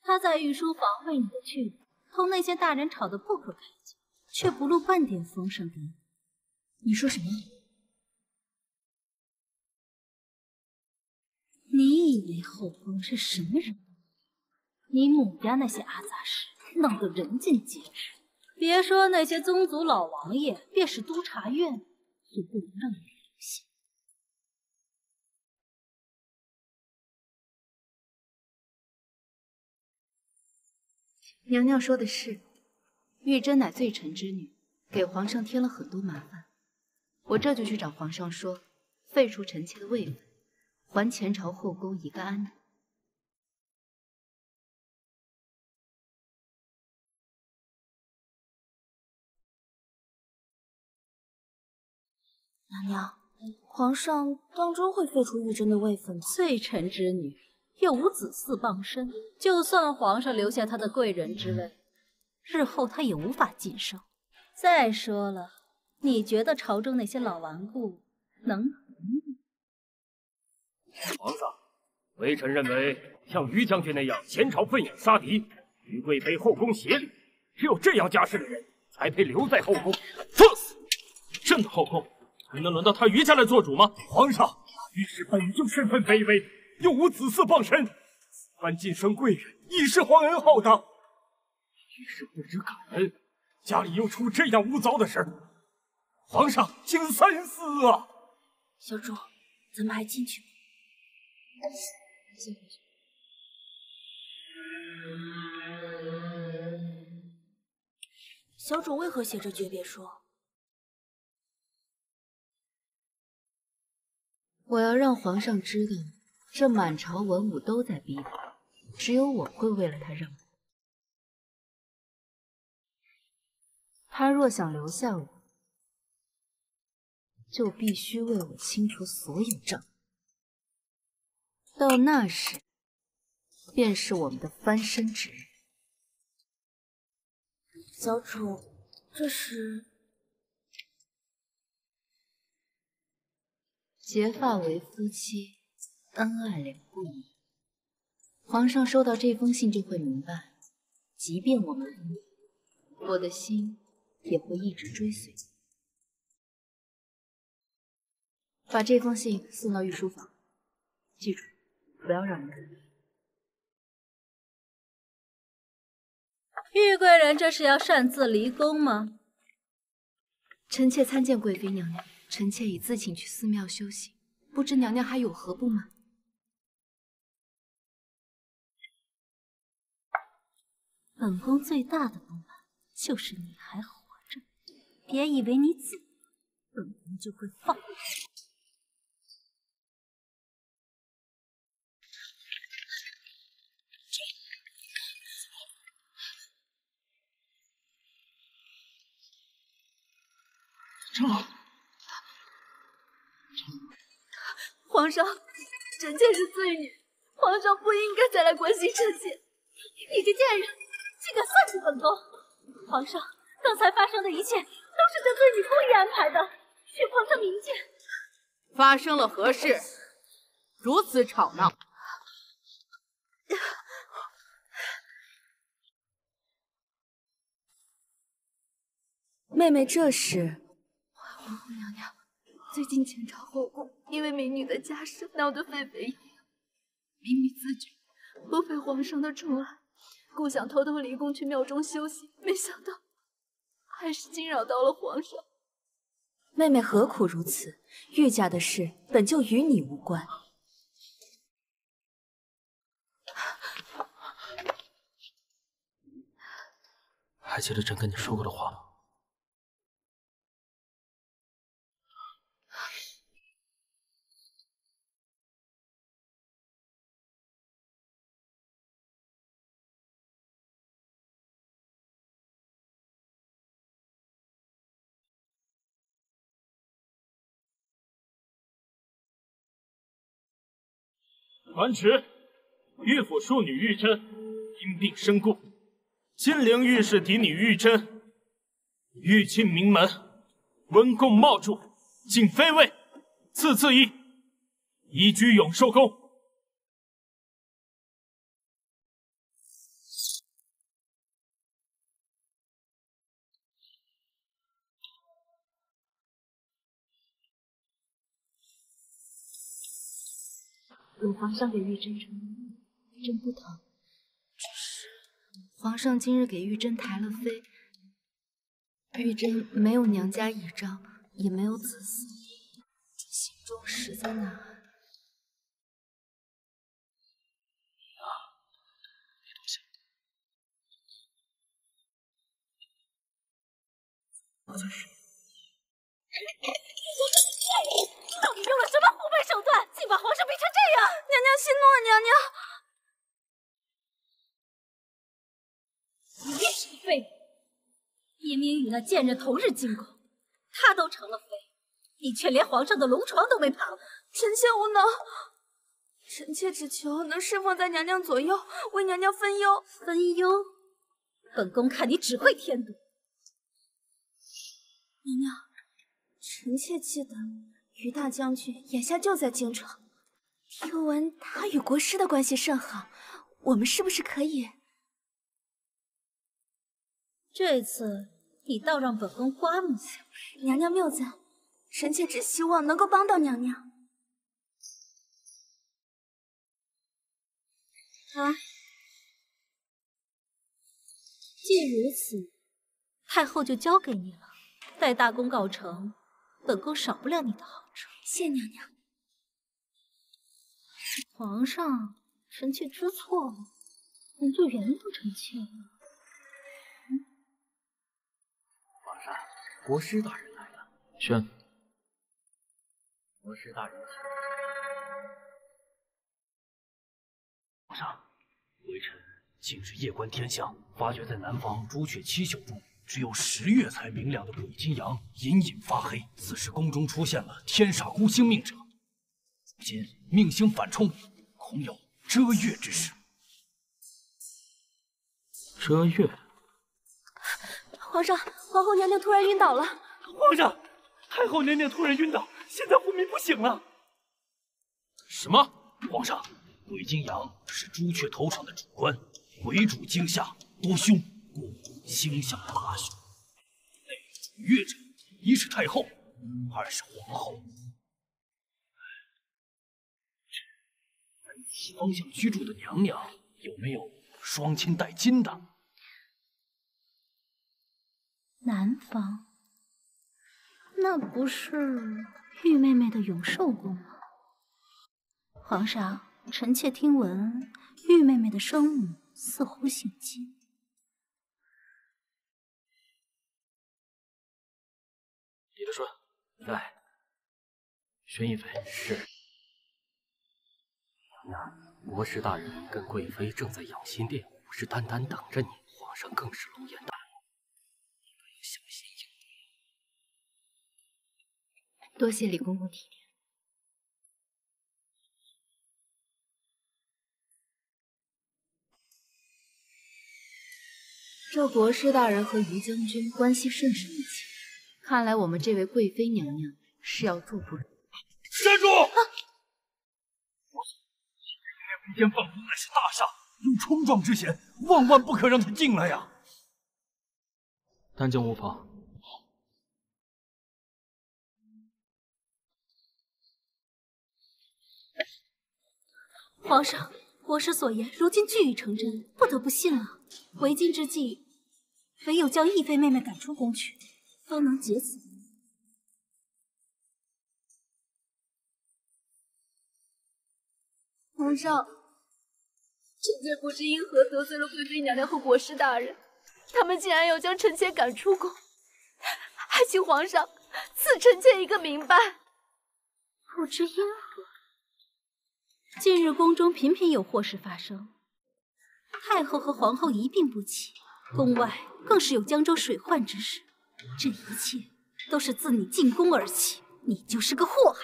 她在御书房为你的去留，同那些大人吵得不可开交，却不露半点风声给你。你说什么？你以为后宫是什么人都有？你母家那些阿杂事闹得人尽皆知，别说那些宗族老王爷，便是督察院也不能让你留下。娘娘说的是，玉珍乃罪臣之女，给皇上添了很多麻烦。我这就去找皇上说，废除臣妾的位分，还前朝后宫一个安宁。娘娘，皇上当真会废除玉珍的位分吗？罪臣之女又无子嗣傍身，就算皇上留下她的贵人之位，日后她也无法晋升。再说了，你觉得朝中那些老顽固能容你？皇上，微臣认为像于将军那样前朝奋勇杀敌，于贵妃后宫协理，只有这样家世的人才配留在后宫。作死！朕的后宫还能轮到他于家来做主吗？皇上，于氏本就身份卑微，又无子嗣傍身，此番晋升贵人，亦是皇恩浩荡。于是不知感恩，家里又出这样污糟的事儿，皇上请三思啊！小主，咱们还进去吗？先回去。小主为何写着诀别书？我要让皇上知道，这满朝文武都在逼他，只有我会为了他让步。他若想留下我，就必须为我清除所有账。到那时，便是我们的翻身之日。小主，这是结发为夫妻，恩爱两不疑。皇上收到这封信就会明白，即便我们分离，我的心也会一直追随你。把这封信送到御书房，记住，不要让人看到。玉贵人这是要擅自离宫吗？臣妾参见贵妃娘娘，臣妾已自请去寺庙修行，不知娘娘还有何不满？本宫最大的不满就是你还活着，别以为你死了，本宫就会放过你。皇上，臣妾是罪女，皇上不应该再来关心臣妾。你这贱人，竟敢算计本宫！皇上，刚才发生的一切都是这罪女故意安排的，许皇上明鉴。发生了何事？如此吵闹。妹妹这是。皇后娘娘，最近前朝后宫因为民女的家事闹得沸沸扬扬，民女自觉不配皇上的宠爱，故想偷偷离宫去庙中修行，没想到还是惊扰到了皇上。妹妹何苦如此？玉家的事本就与你无关。还记得朕跟你说过的话吗？传旨，御府庶女玉珍因病身故，金陵御史嫡女玉珍御亲名门，温贡茂著，进妃位，赐邑，移居永寿宫。本皇上给玉珍称名，真不疼。只是皇上今日给玉珍抬了妃，玉珍没有娘家倚仗，也没有子嗣，心中实在难安。我就是。到底用了什么狐媚手段，竟把皇上逼成这样？娘娘息怒，娘娘。你也是个废物！明明与那贱人同日进宫，她都成了妃，你却连皇上的龙床都没爬过。臣妾无能，臣妾只求能侍奉在娘娘左右，为娘娘分忧。分忧？本宫看你只会添堵。娘娘，臣妾记得于大将军眼下就在京城，听闻他与国师的关系甚好，我们是不是可以？这次你倒让本宫刮目相视。娘娘谬赞，臣妾只希望能够帮到娘娘。啊，既如此，太后就交给你了。待大功告成，本宫少不了你的好处。谢娘娘。皇上，臣妾知错了，您就原谅臣妾了。皇上，国师大人来了。宣。国师大人，皇上，微臣近日夜观天象，发觉在南方朱雀七宿中，只有10月才明亮的鬼金阳隐隐发黑，此时宫中出现了天煞孤星命者。今命星反冲，恐有遮月之事。遮月？皇上，皇后娘娘突然晕倒了。皇上，太后娘娘突然晕倒，现在昏迷不醒了。什么？皇上，鬼金阳是朱雀头上的主官，鬼主惊吓，多凶，故星象大凶。内主月者，一是太后，二是皇后。在西方向居住的娘娘，有没有双亲带金的？南方，那不是玉妹妹的永寿宫吗？皇上，臣妾听闻玉妹妹的生母似乎姓金。李德顺，在。宣义妃是。娘娘，国师大人跟贵妃正在养心殿，虎视眈眈等着你。皇上更是龙颜大怒，你可要小心应对。多谢李公公体谅。这国师大人和于将军关系甚是密切，看来我们这位贵妃娘娘是要坐不住。站住！人间放逐乃是大厦，有冲撞之嫌，万万不可让他进来呀！丹将无妨。皇上，国师所言如今俱已成真，不得不信了。为今之计，唯有将义妃妹妹赶出宫去，方能解此。皇上，臣妾不知因何得罪了贵妃娘娘和国师大人，他们竟然要将臣妾赶出宫，还请皇上赐臣妾一个明白。不知因何，近日宫中频频有祸事发生，太后和皇后一病不起，宫外更是有江州水患之事。这一切都是自你进宫而起，你就是个祸害。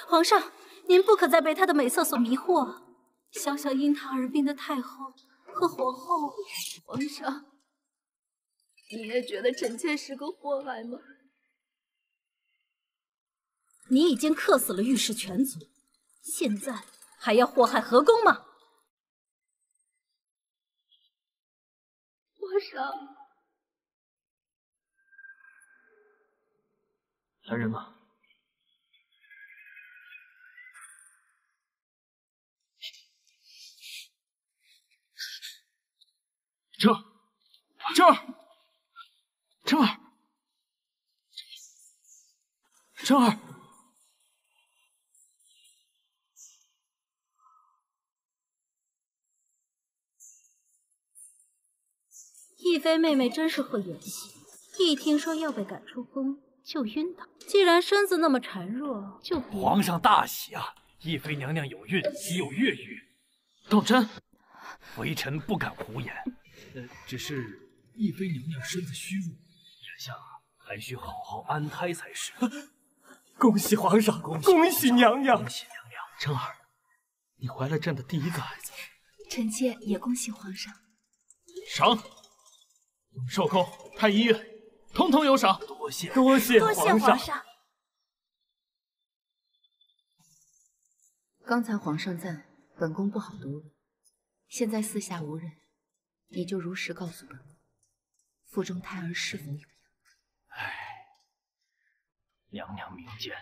皇上，您不可再被她的美色所迷惑。想想因她而病的太后和皇后，皇上，你也觉得臣妾是个祸害吗？你已经克死了御史全族，现在还要祸害河宫吗？皇上，来人啊！这儿，这儿，这儿，这儿。义妃妹妹真是会演戏，一听说要被赶出宫就晕倒。既然身子那么孱弱，就别……皇上大喜啊！义妃娘娘有孕，已有月余。道真，微臣不敢胡言。只是义妃娘娘身子虚弱，眼下还需好好安胎才是。恭喜皇上，恭喜娘娘，恭喜娘娘！真儿，你怀了朕的第一个孩子。臣妾也恭喜皇上。赏。永寿宫、太医院，统统有赏。多谢多谢皇上。刚才皇上在，本宫不好多问。现在四下无人，你就如实告诉本宫，腹中胎儿是否有恙？唉，娘娘明鉴，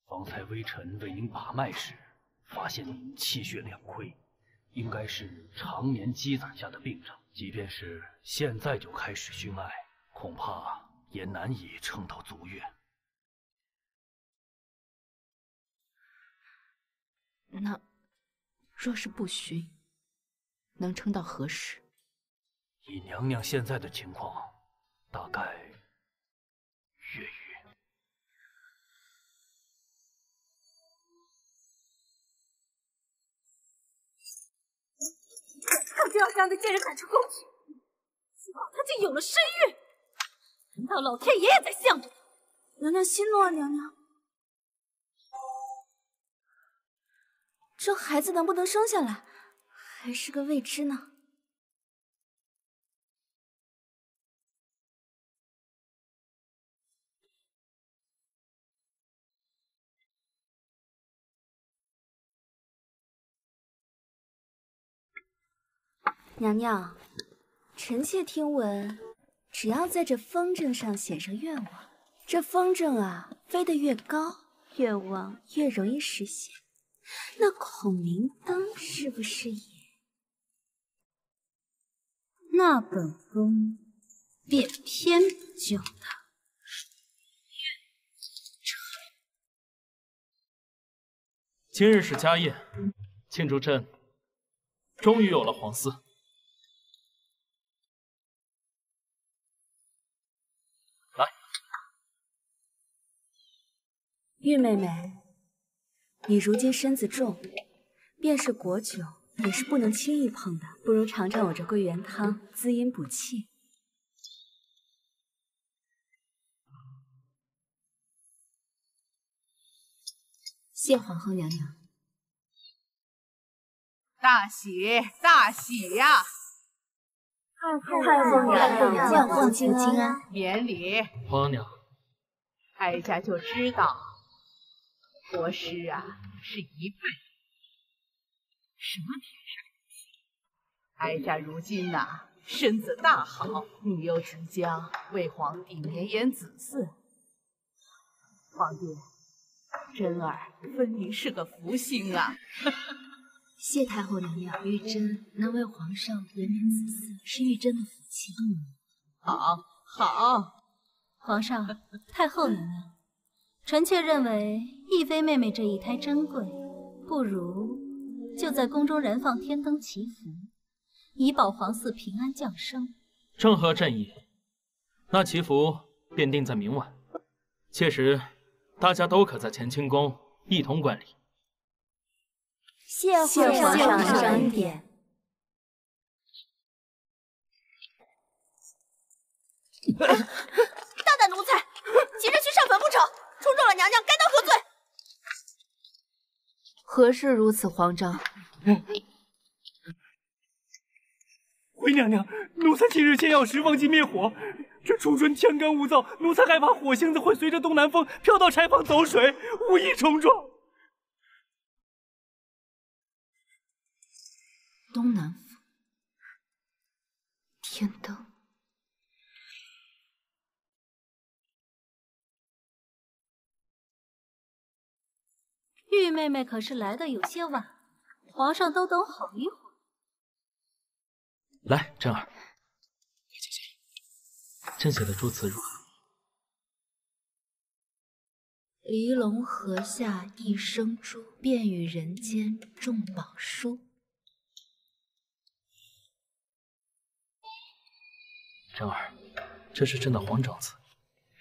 方才微臣为您把脉时，发现您气血两亏，应该是常年积攒下的病症。即便是现在就开始熏艾，恐怕也难以撑到足月。那若是不熏，能撑到何时？以娘娘现在的情况，大概月余。我就要将那贱人赶出宫去，幸好她竟有了身孕。难道老天爷也在向着他？娘娘息怒啊，娘娘。这孩子能不能生下来，还是个未知呢。娘娘，臣妾听闻，只要在这风筝上写上愿望，这风筝啊飞得越高，愿望越容易实现。那孔明灯是不是也？那本宫便偏不叫他今日是家宴，庆祝朕终于有了皇嗣。来，玉妹妹，你如今身子重，便是果酒也是不能轻易碰的，不如尝尝我这桂圆汤，滋阴补气。谢皇后娘娘。大喜大喜呀！太后娘娘万户金安，免礼。皇娘，哀家就知道，国师啊是一辈什么天上人气。哀家如今呐身子大好，你又即将为皇帝绵延子嗣，皇帝，真儿分明是个福星啊！谢太后娘娘，玉珍能为皇上延绵子嗣，是玉珍的福气。好，好。皇上，太后娘娘，臣妾认为亦妃妹妹这一胎珍贵，不如就在宫中燃放天灯祈福，以保皇嗣平安降生。正合朕意。那祈福便定在明晚，届时大家都可在乾清宫一同观礼。谢皇上恩典。大胆奴才，急着去上坟不成？冲撞了娘娘，该当何罪？何事如此慌张？回娘娘，奴才今日先要时忘记灭火，这初春天干物燥，奴才害怕火星子会随着东南风飘到柴房走水，无意冲撞。东南风，天灯。玉妹妹可是来的有些晚，皇上都等好一会儿。来，珍儿，朕写的祝词如何？离龙河下一生珠，便与人间众宝书。珍儿，这是朕的皇长词，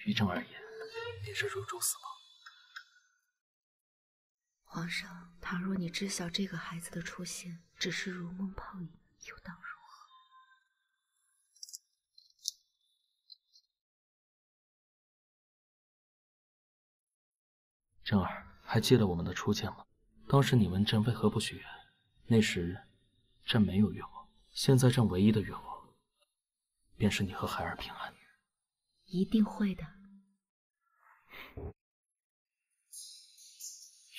于朕而言也是如珠似宝。皇上，倘若你知晓这个孩子的出现只是如梦泡影，又当如何？珍儿，还记得我们的初见吗？当时你问朕为何不许愿，那时朕没有愿望，现在朕唯一的愿望便是你和孩儿平安。一定会的。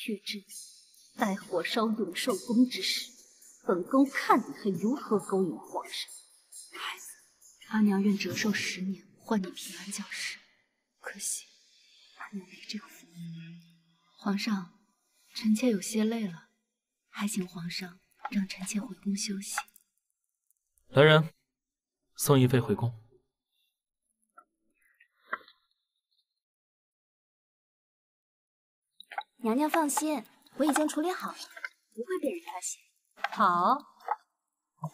玉珍，待火烧永寿宫之时，本宫看你还如何勾引皇上。孩子，阿娘愿折寿10年，换你平安降世。可惜阿娘没这个福。皇上，臣妾有些累了，还请皇上让臣妾回宫休息。来人，送一妃回宫。娘娘放心，我已经处理好了，不会被人发现。好，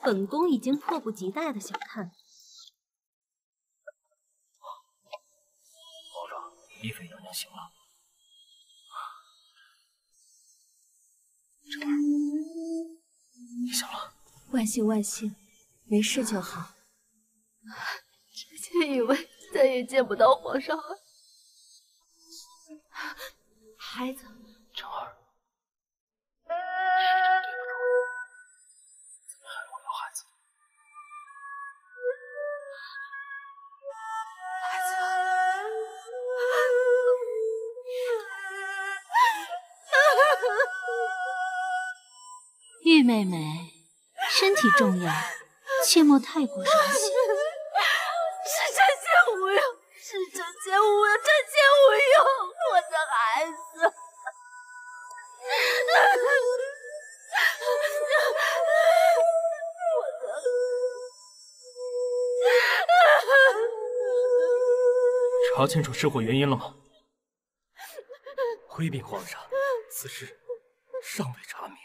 本宫已经迫不及待的想看。皇上，一妃娘娘醒了。珍儿，你醒了。万幸万幸，没事就好。臣妾以为再也见不到皇上了。孩子，晨儿，是真对不住，怎么还会有孩子？玉妹妹，身体重要，切莫太过伤心。是臣妾无用，是臣妾无用，臣妾无用，我的孩子。查清楚失火原因了吗？回禀皇上，此事尚未查明。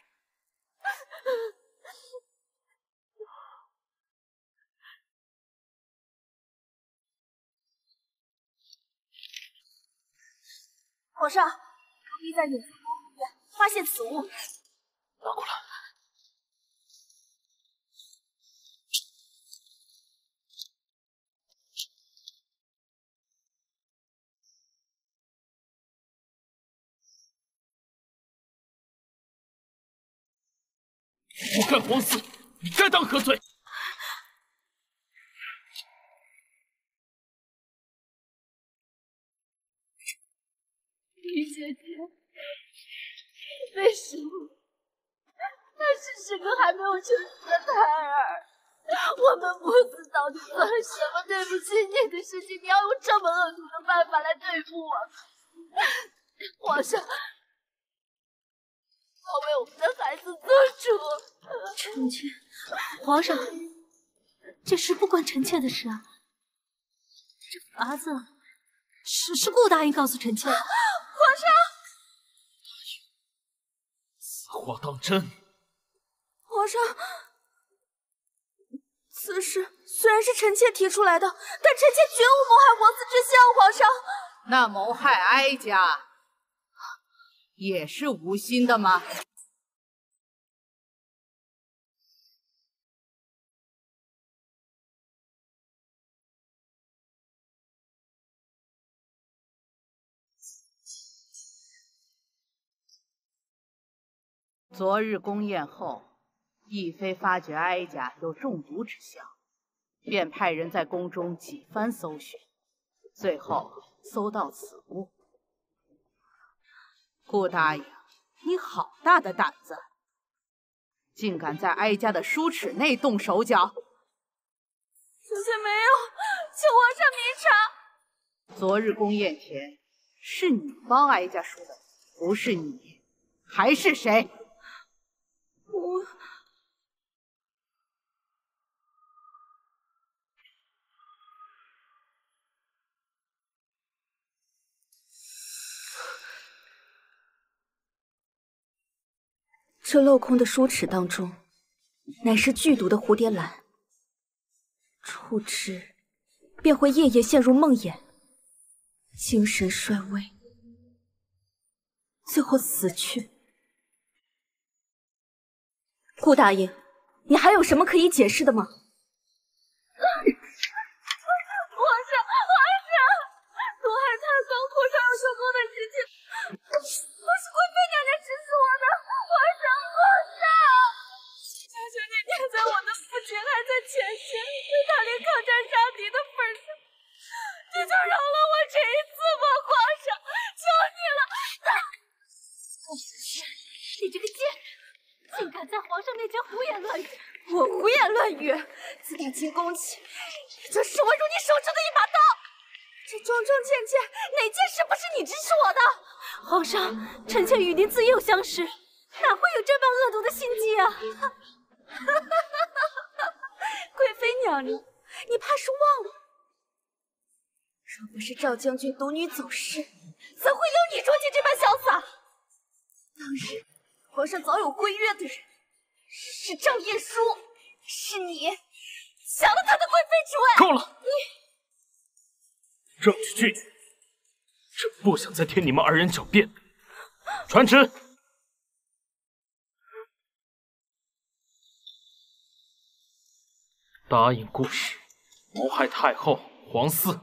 皇上，奴婢在远方公务院发现此物，拿过来。我干皇嗣，你该当何罪？玉姐姐，为什么？她只是个还没有成熟的胎儿，我们母子到底做了什么对不起你的事情？你要用这么恶毒的办法来对付我们？皇上，要为我们的孩子做主。臣妾，皇上，这事不关臣妾的事啊。这法子是顾大人告诉臣妾的。皇上，此话当真？皇上，此事虽然是臣妾提出来的，但臣妾绝无谋害皇嗣之心。皇上，那谋害哀家也是无心的吗？昨日宫宴后，懿妃发觉哀家有中毒之象，便派人在宫中几番搜寻，最后搜到此物。顾答应，你好大的胆子，竟敢在哀家的梳齿内动手脚！臣妾没有，请皇上明察。昨日宫宴前，是你帮哀家梳的，不是你，还是谁？我这镂空的梳齿当中，乃是剧毒的蝴蝶兰，触之便会夜夜陷入梦魇，精神衰微，最后死去。顾大爷，你还有什么可以解释的吗？皇上，毒害太高，口上有成功的事情，我是贵妃娘娘指使我的。皇上，求求你念在我的父亲还在前线，为他连抗战杀敌的份上，你就饶了我这一次吧，皇上，求你了。你这个贱人，竟敢在皇上面前胡言乱语！我胡言乱语，自定清宫起，就视我如你手中的一把刀。这桩桩件件，哪件事不是你指使我的？皇上，臣妾与您自幼相识，哪会有这般恶毒的心机啊！贵妃娘娘，你怕是忘了，若不是赵将军独女走失，怎会有你捉奸这般潇洒？当日皇上早有规约的人是赵晏殊，是你抢了他的贵妃之位。够了！证据具体，朕不想再听你们二人狡辩。传旨。答应顾氏谋害太后、皇嗣，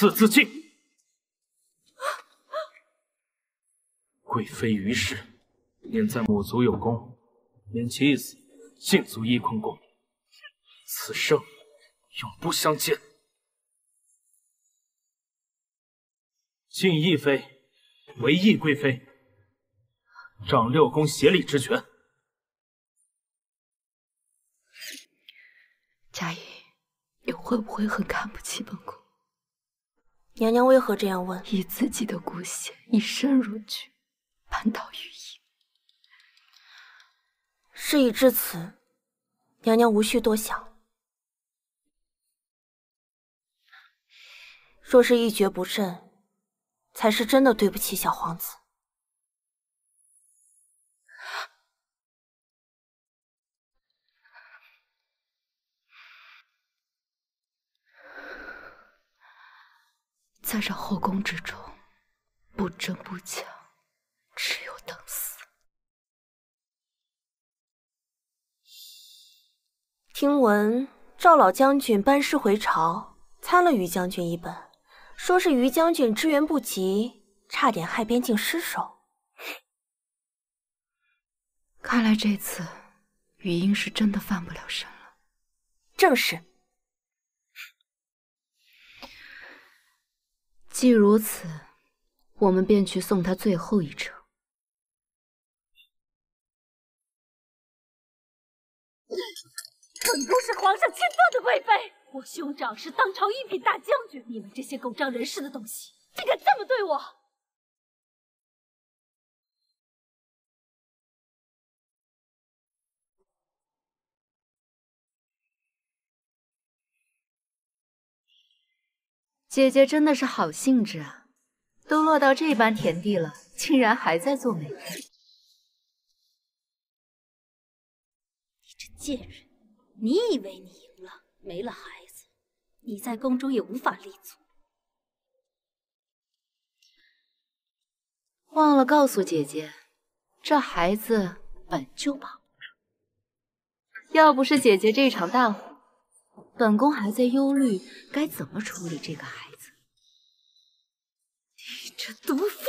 四字经。贵妃于氏，念在母族有功，免其一死，尽足翊坤宫。此生永不相见。敬懿妃为懿贵妃，掌6宫协理之权。佳怡，你会不会很看不起本宫？娘娘为何这样问？以自己的骨血以身如躯，扳倒于缨。事已至此，娘娘无需多想。若是一蹶不振，才是真的对不起小皇子。在这后宫之中，不争不抢，只有等死。听闻赵老将军班师回朝，参了于将军一本，说是于将军支援不及，差点害边境失守。看来这次语音是真的翻不了身了。正是。既如此，我们便去送他最后一程。本宫是皇上亲封的贵妃，我兄长是当朝一品大将军，你们这些狗仗人势的东西，竟敢这么对我！姐姐真的是好兴致啊，都落到这般田地了，竟然还在做美人。你这贱人，你以为你赢了？没了孩子，你在宫中也无法立足。忘了告诉姐姐，这孩子本就保不住。要不是姐姐这场大火，本宫还在忧虑该怎么处理这个孩子。你这毒妇！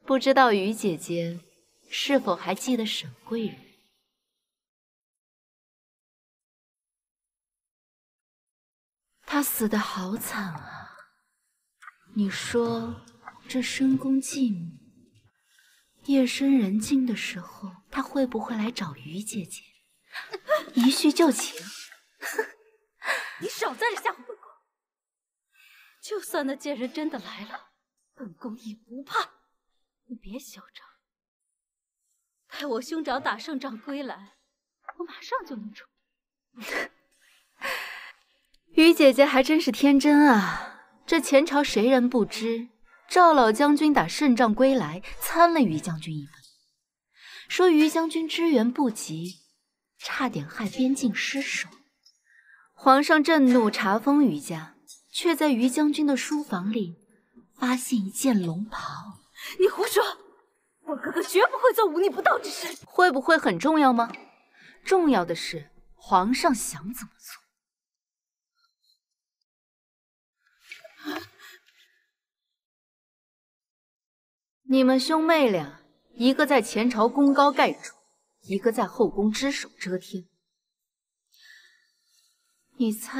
不知道于姐姐是否还记得沈贵人？她死得好惨啊！你说这深宫继母夜深人静的时候，她会不会来找于姐姐一叙旧情？你少在这吓唬本宫！就算那贱人真的来了，本宫也不怕。你别嚣张，待我兄长打胜仗归来，我马上就能出。于姐姐还真是天真啊！这前朝谁人不知，赵老将军打胜仗归来，参了于将军一本，说于将军支援不及，差点害边境失守。皇上震怒，查封于家，却在于将军的书房里发现一件龙袍。你胡说！我哥哥绝不会做忤逆不道之事。会不会很重要吗？重要的是皇上想怎么做。你们兄妹俩，一个在前朝功高盖主，一个在后宫只手遮天。你猜，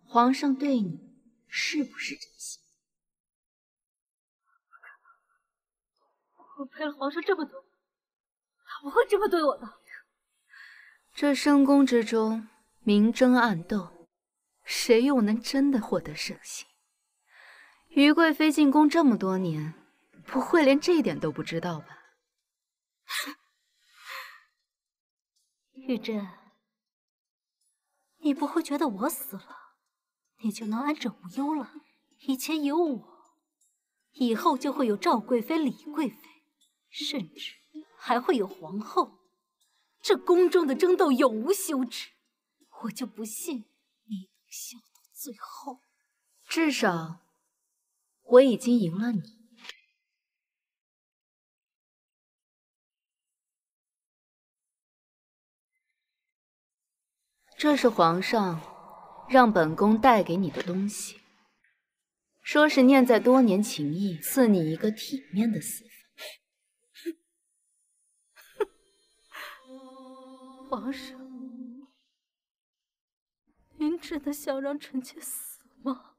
皇上对你是不是真心？我陪了皇上这么多，他不会这么对我的。这深宫之中，明争暗斗，谁又能真的获得圣心？于贵妃进宫这么多年，不会连这一点都不知道吧？玉珍，你不会觉得我死了，你就能安枕无忧了？以前有我，以后就会有赵贵妃、李贵妃，甚至还会有皇后。这宫中的争斗永无休止，我就不信你能笑到最后。至少，我已经赢了你。这是皇上让本宫带给你的东西，说是念在多年情谊，赐你一个体面的死法。皇上，您真的想让臣妾死吗？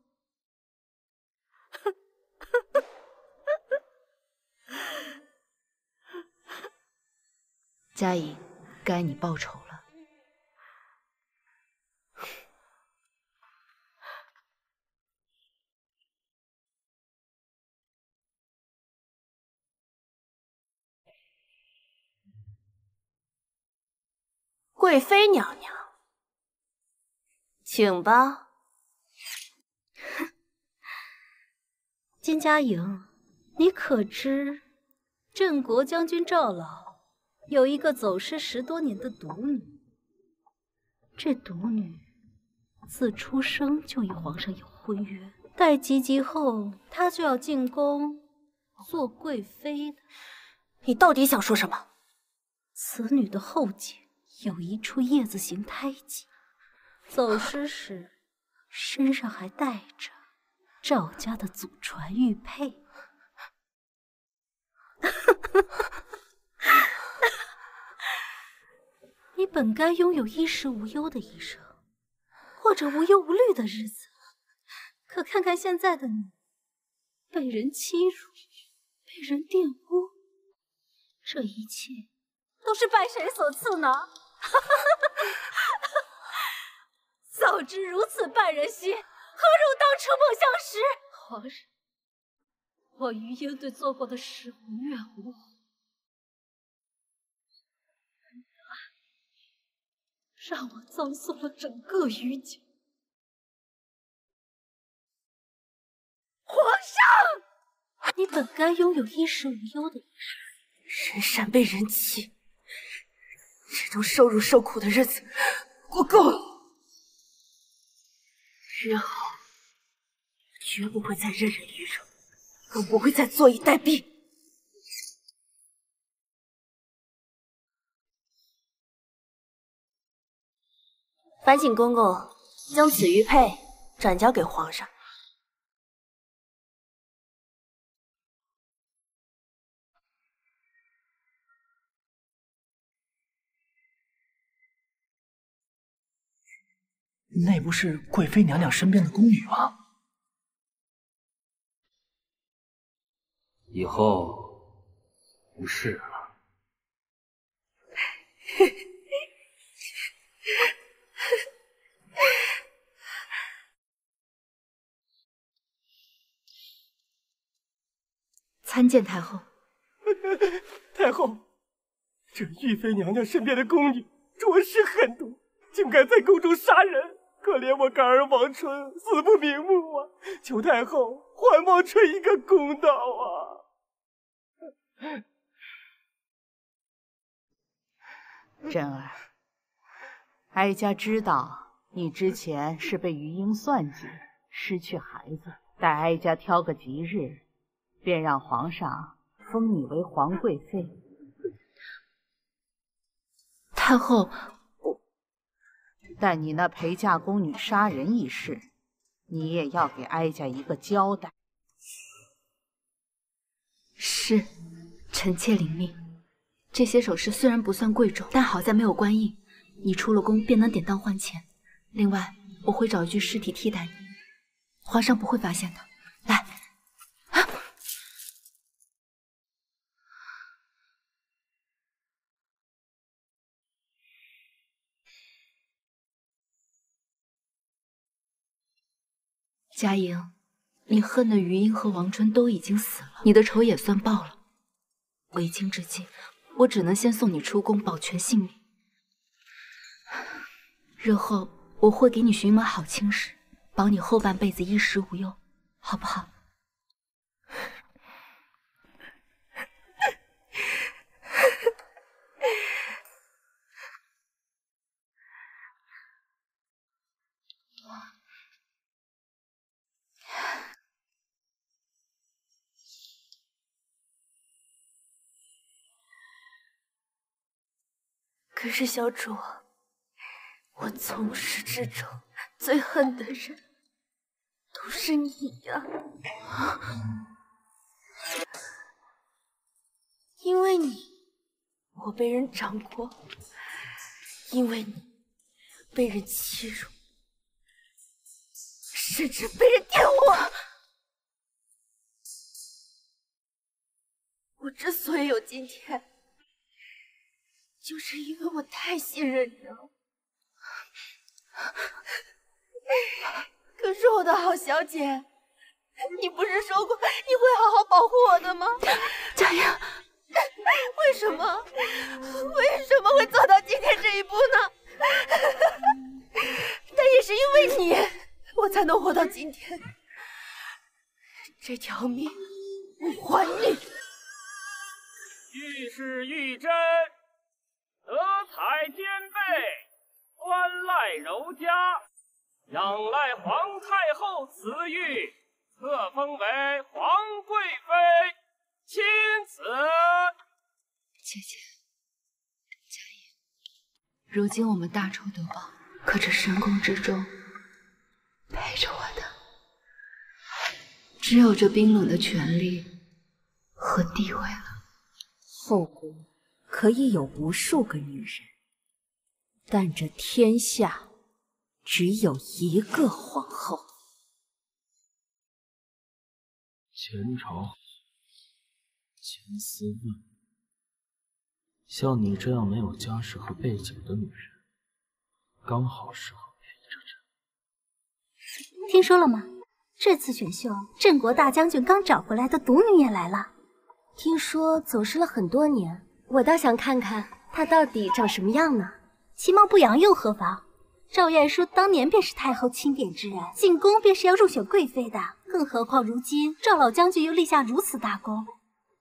嘉颖，该你报仇了。贵妃娘娘，请吧。金嘉颖，你可知镇国将军赵老有一个走失10多年的独女？这独女自出生就与皇上有婚约，待及笄后，她就要进宫做贵妃的。你到底想说什么？此女的后颈有一处叶子形胎记，走失时身上还带着赵家的祖传玉佩。你本该拥有衣食无忧的一生，过着无忧无虑的日子。可看看现在的你，被人欺辱，被人玷污，这一切都是拜谁所赐呢？早知如此败人心，何如当初不相识？皇上，我余英对做过的事无怨无悔，让我葬送了整个余家。皇上，你本该拥有衣食无忧的一生。人善被人欺，这种受辱受苦的日子过够了。日后绝不会再任人鱼肉，更不会再坐以待毙。烦请公公将此玉佩转交给皇上。那不是贵妃娘娘身边的宫女吗？以后不是了。参见太后。太后，这玉妃娘娘身边的宫女着实狠毒，竟敢在宫中杀人。可怜我干儿王春死不瞑目啊！求太后还王春一个公道啊！真儿，哀家知道你之前是被余英算计，失去孩子，待哀家挑个吉日，便让皇上封你为皇贵妃。太后，但你那陪嫁宫女杀人一事，你也要给哀家一个交代。是，臣妾领命。这些首饰虽然不算贵重，但好在没有官印，你出了宫便能典当换钱。另外，我会找一具尸体替代你，皇上不会发现的。来。嘉莹，你恨的余英和王春都已经死了，你的仇也算报了。为今之计，我只能先送你出宫，保全性命。日后我会给你寻一门好亲事，保你后半辈子衣食无忧，好不好？可是小主，我从始至终最恨的人都是你呀！因为你，我被人掌掴；因为你，被人欺辱，甚至被人玷污。我之所以有今天，就是因为我太信任你了。可是我的好小姐，你不是说过你会好好保护我的吗？佳莹，为什么会走到今天这一步呢？但也是因为你，我才能活到今天。这条命我还你。玉是玉真，德采兼备，欢赖柔嘉，仰赖皇太后赐玉，册封为皇贵妃，钦此。姐姐，佳莹，如今我们大仇得报，可这深宫之中，陪着我的，只有这冰冷的权力和地位了。后宫可以有无数个女人，但这天下只有一个皇后。前朝钱思问，像你这样没有家世和背景的女人，刚好适合陪着朕。听说了吗？这次选秀，镇国大将军刚找回来的独女也来了。听说走失了很多年，我倒想看看她到底长什么样呢。其貌不扬又何妨？赵晏殊当年便是太后钦点之人，进宫便是要入选贵妃的。更何况如今赵老将军又立下如此大功，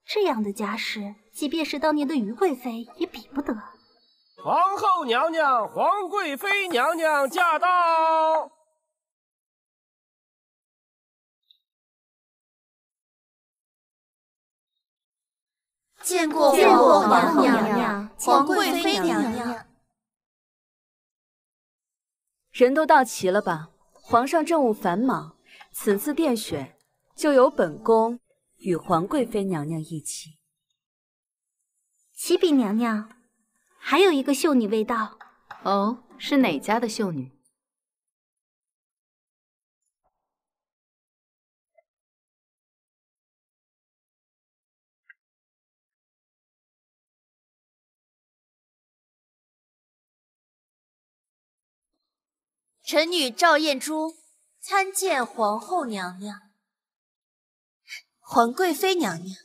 这样的家世，即便是当年的于贵妃也比不得。皇后娘娘、皇贵妃娘娘驾到！见过皇后娘娘、皇贵妃娘娘。人都到齐了吧？皇上政务繁忙，此次殿选就由本宫与皇贵妃娘娘一起。启禀娘娘，还有一个秀女未到。哦，是哪家的秀女？臣女赵燕珠参见皇后娘娘、皇贵妃娘娘。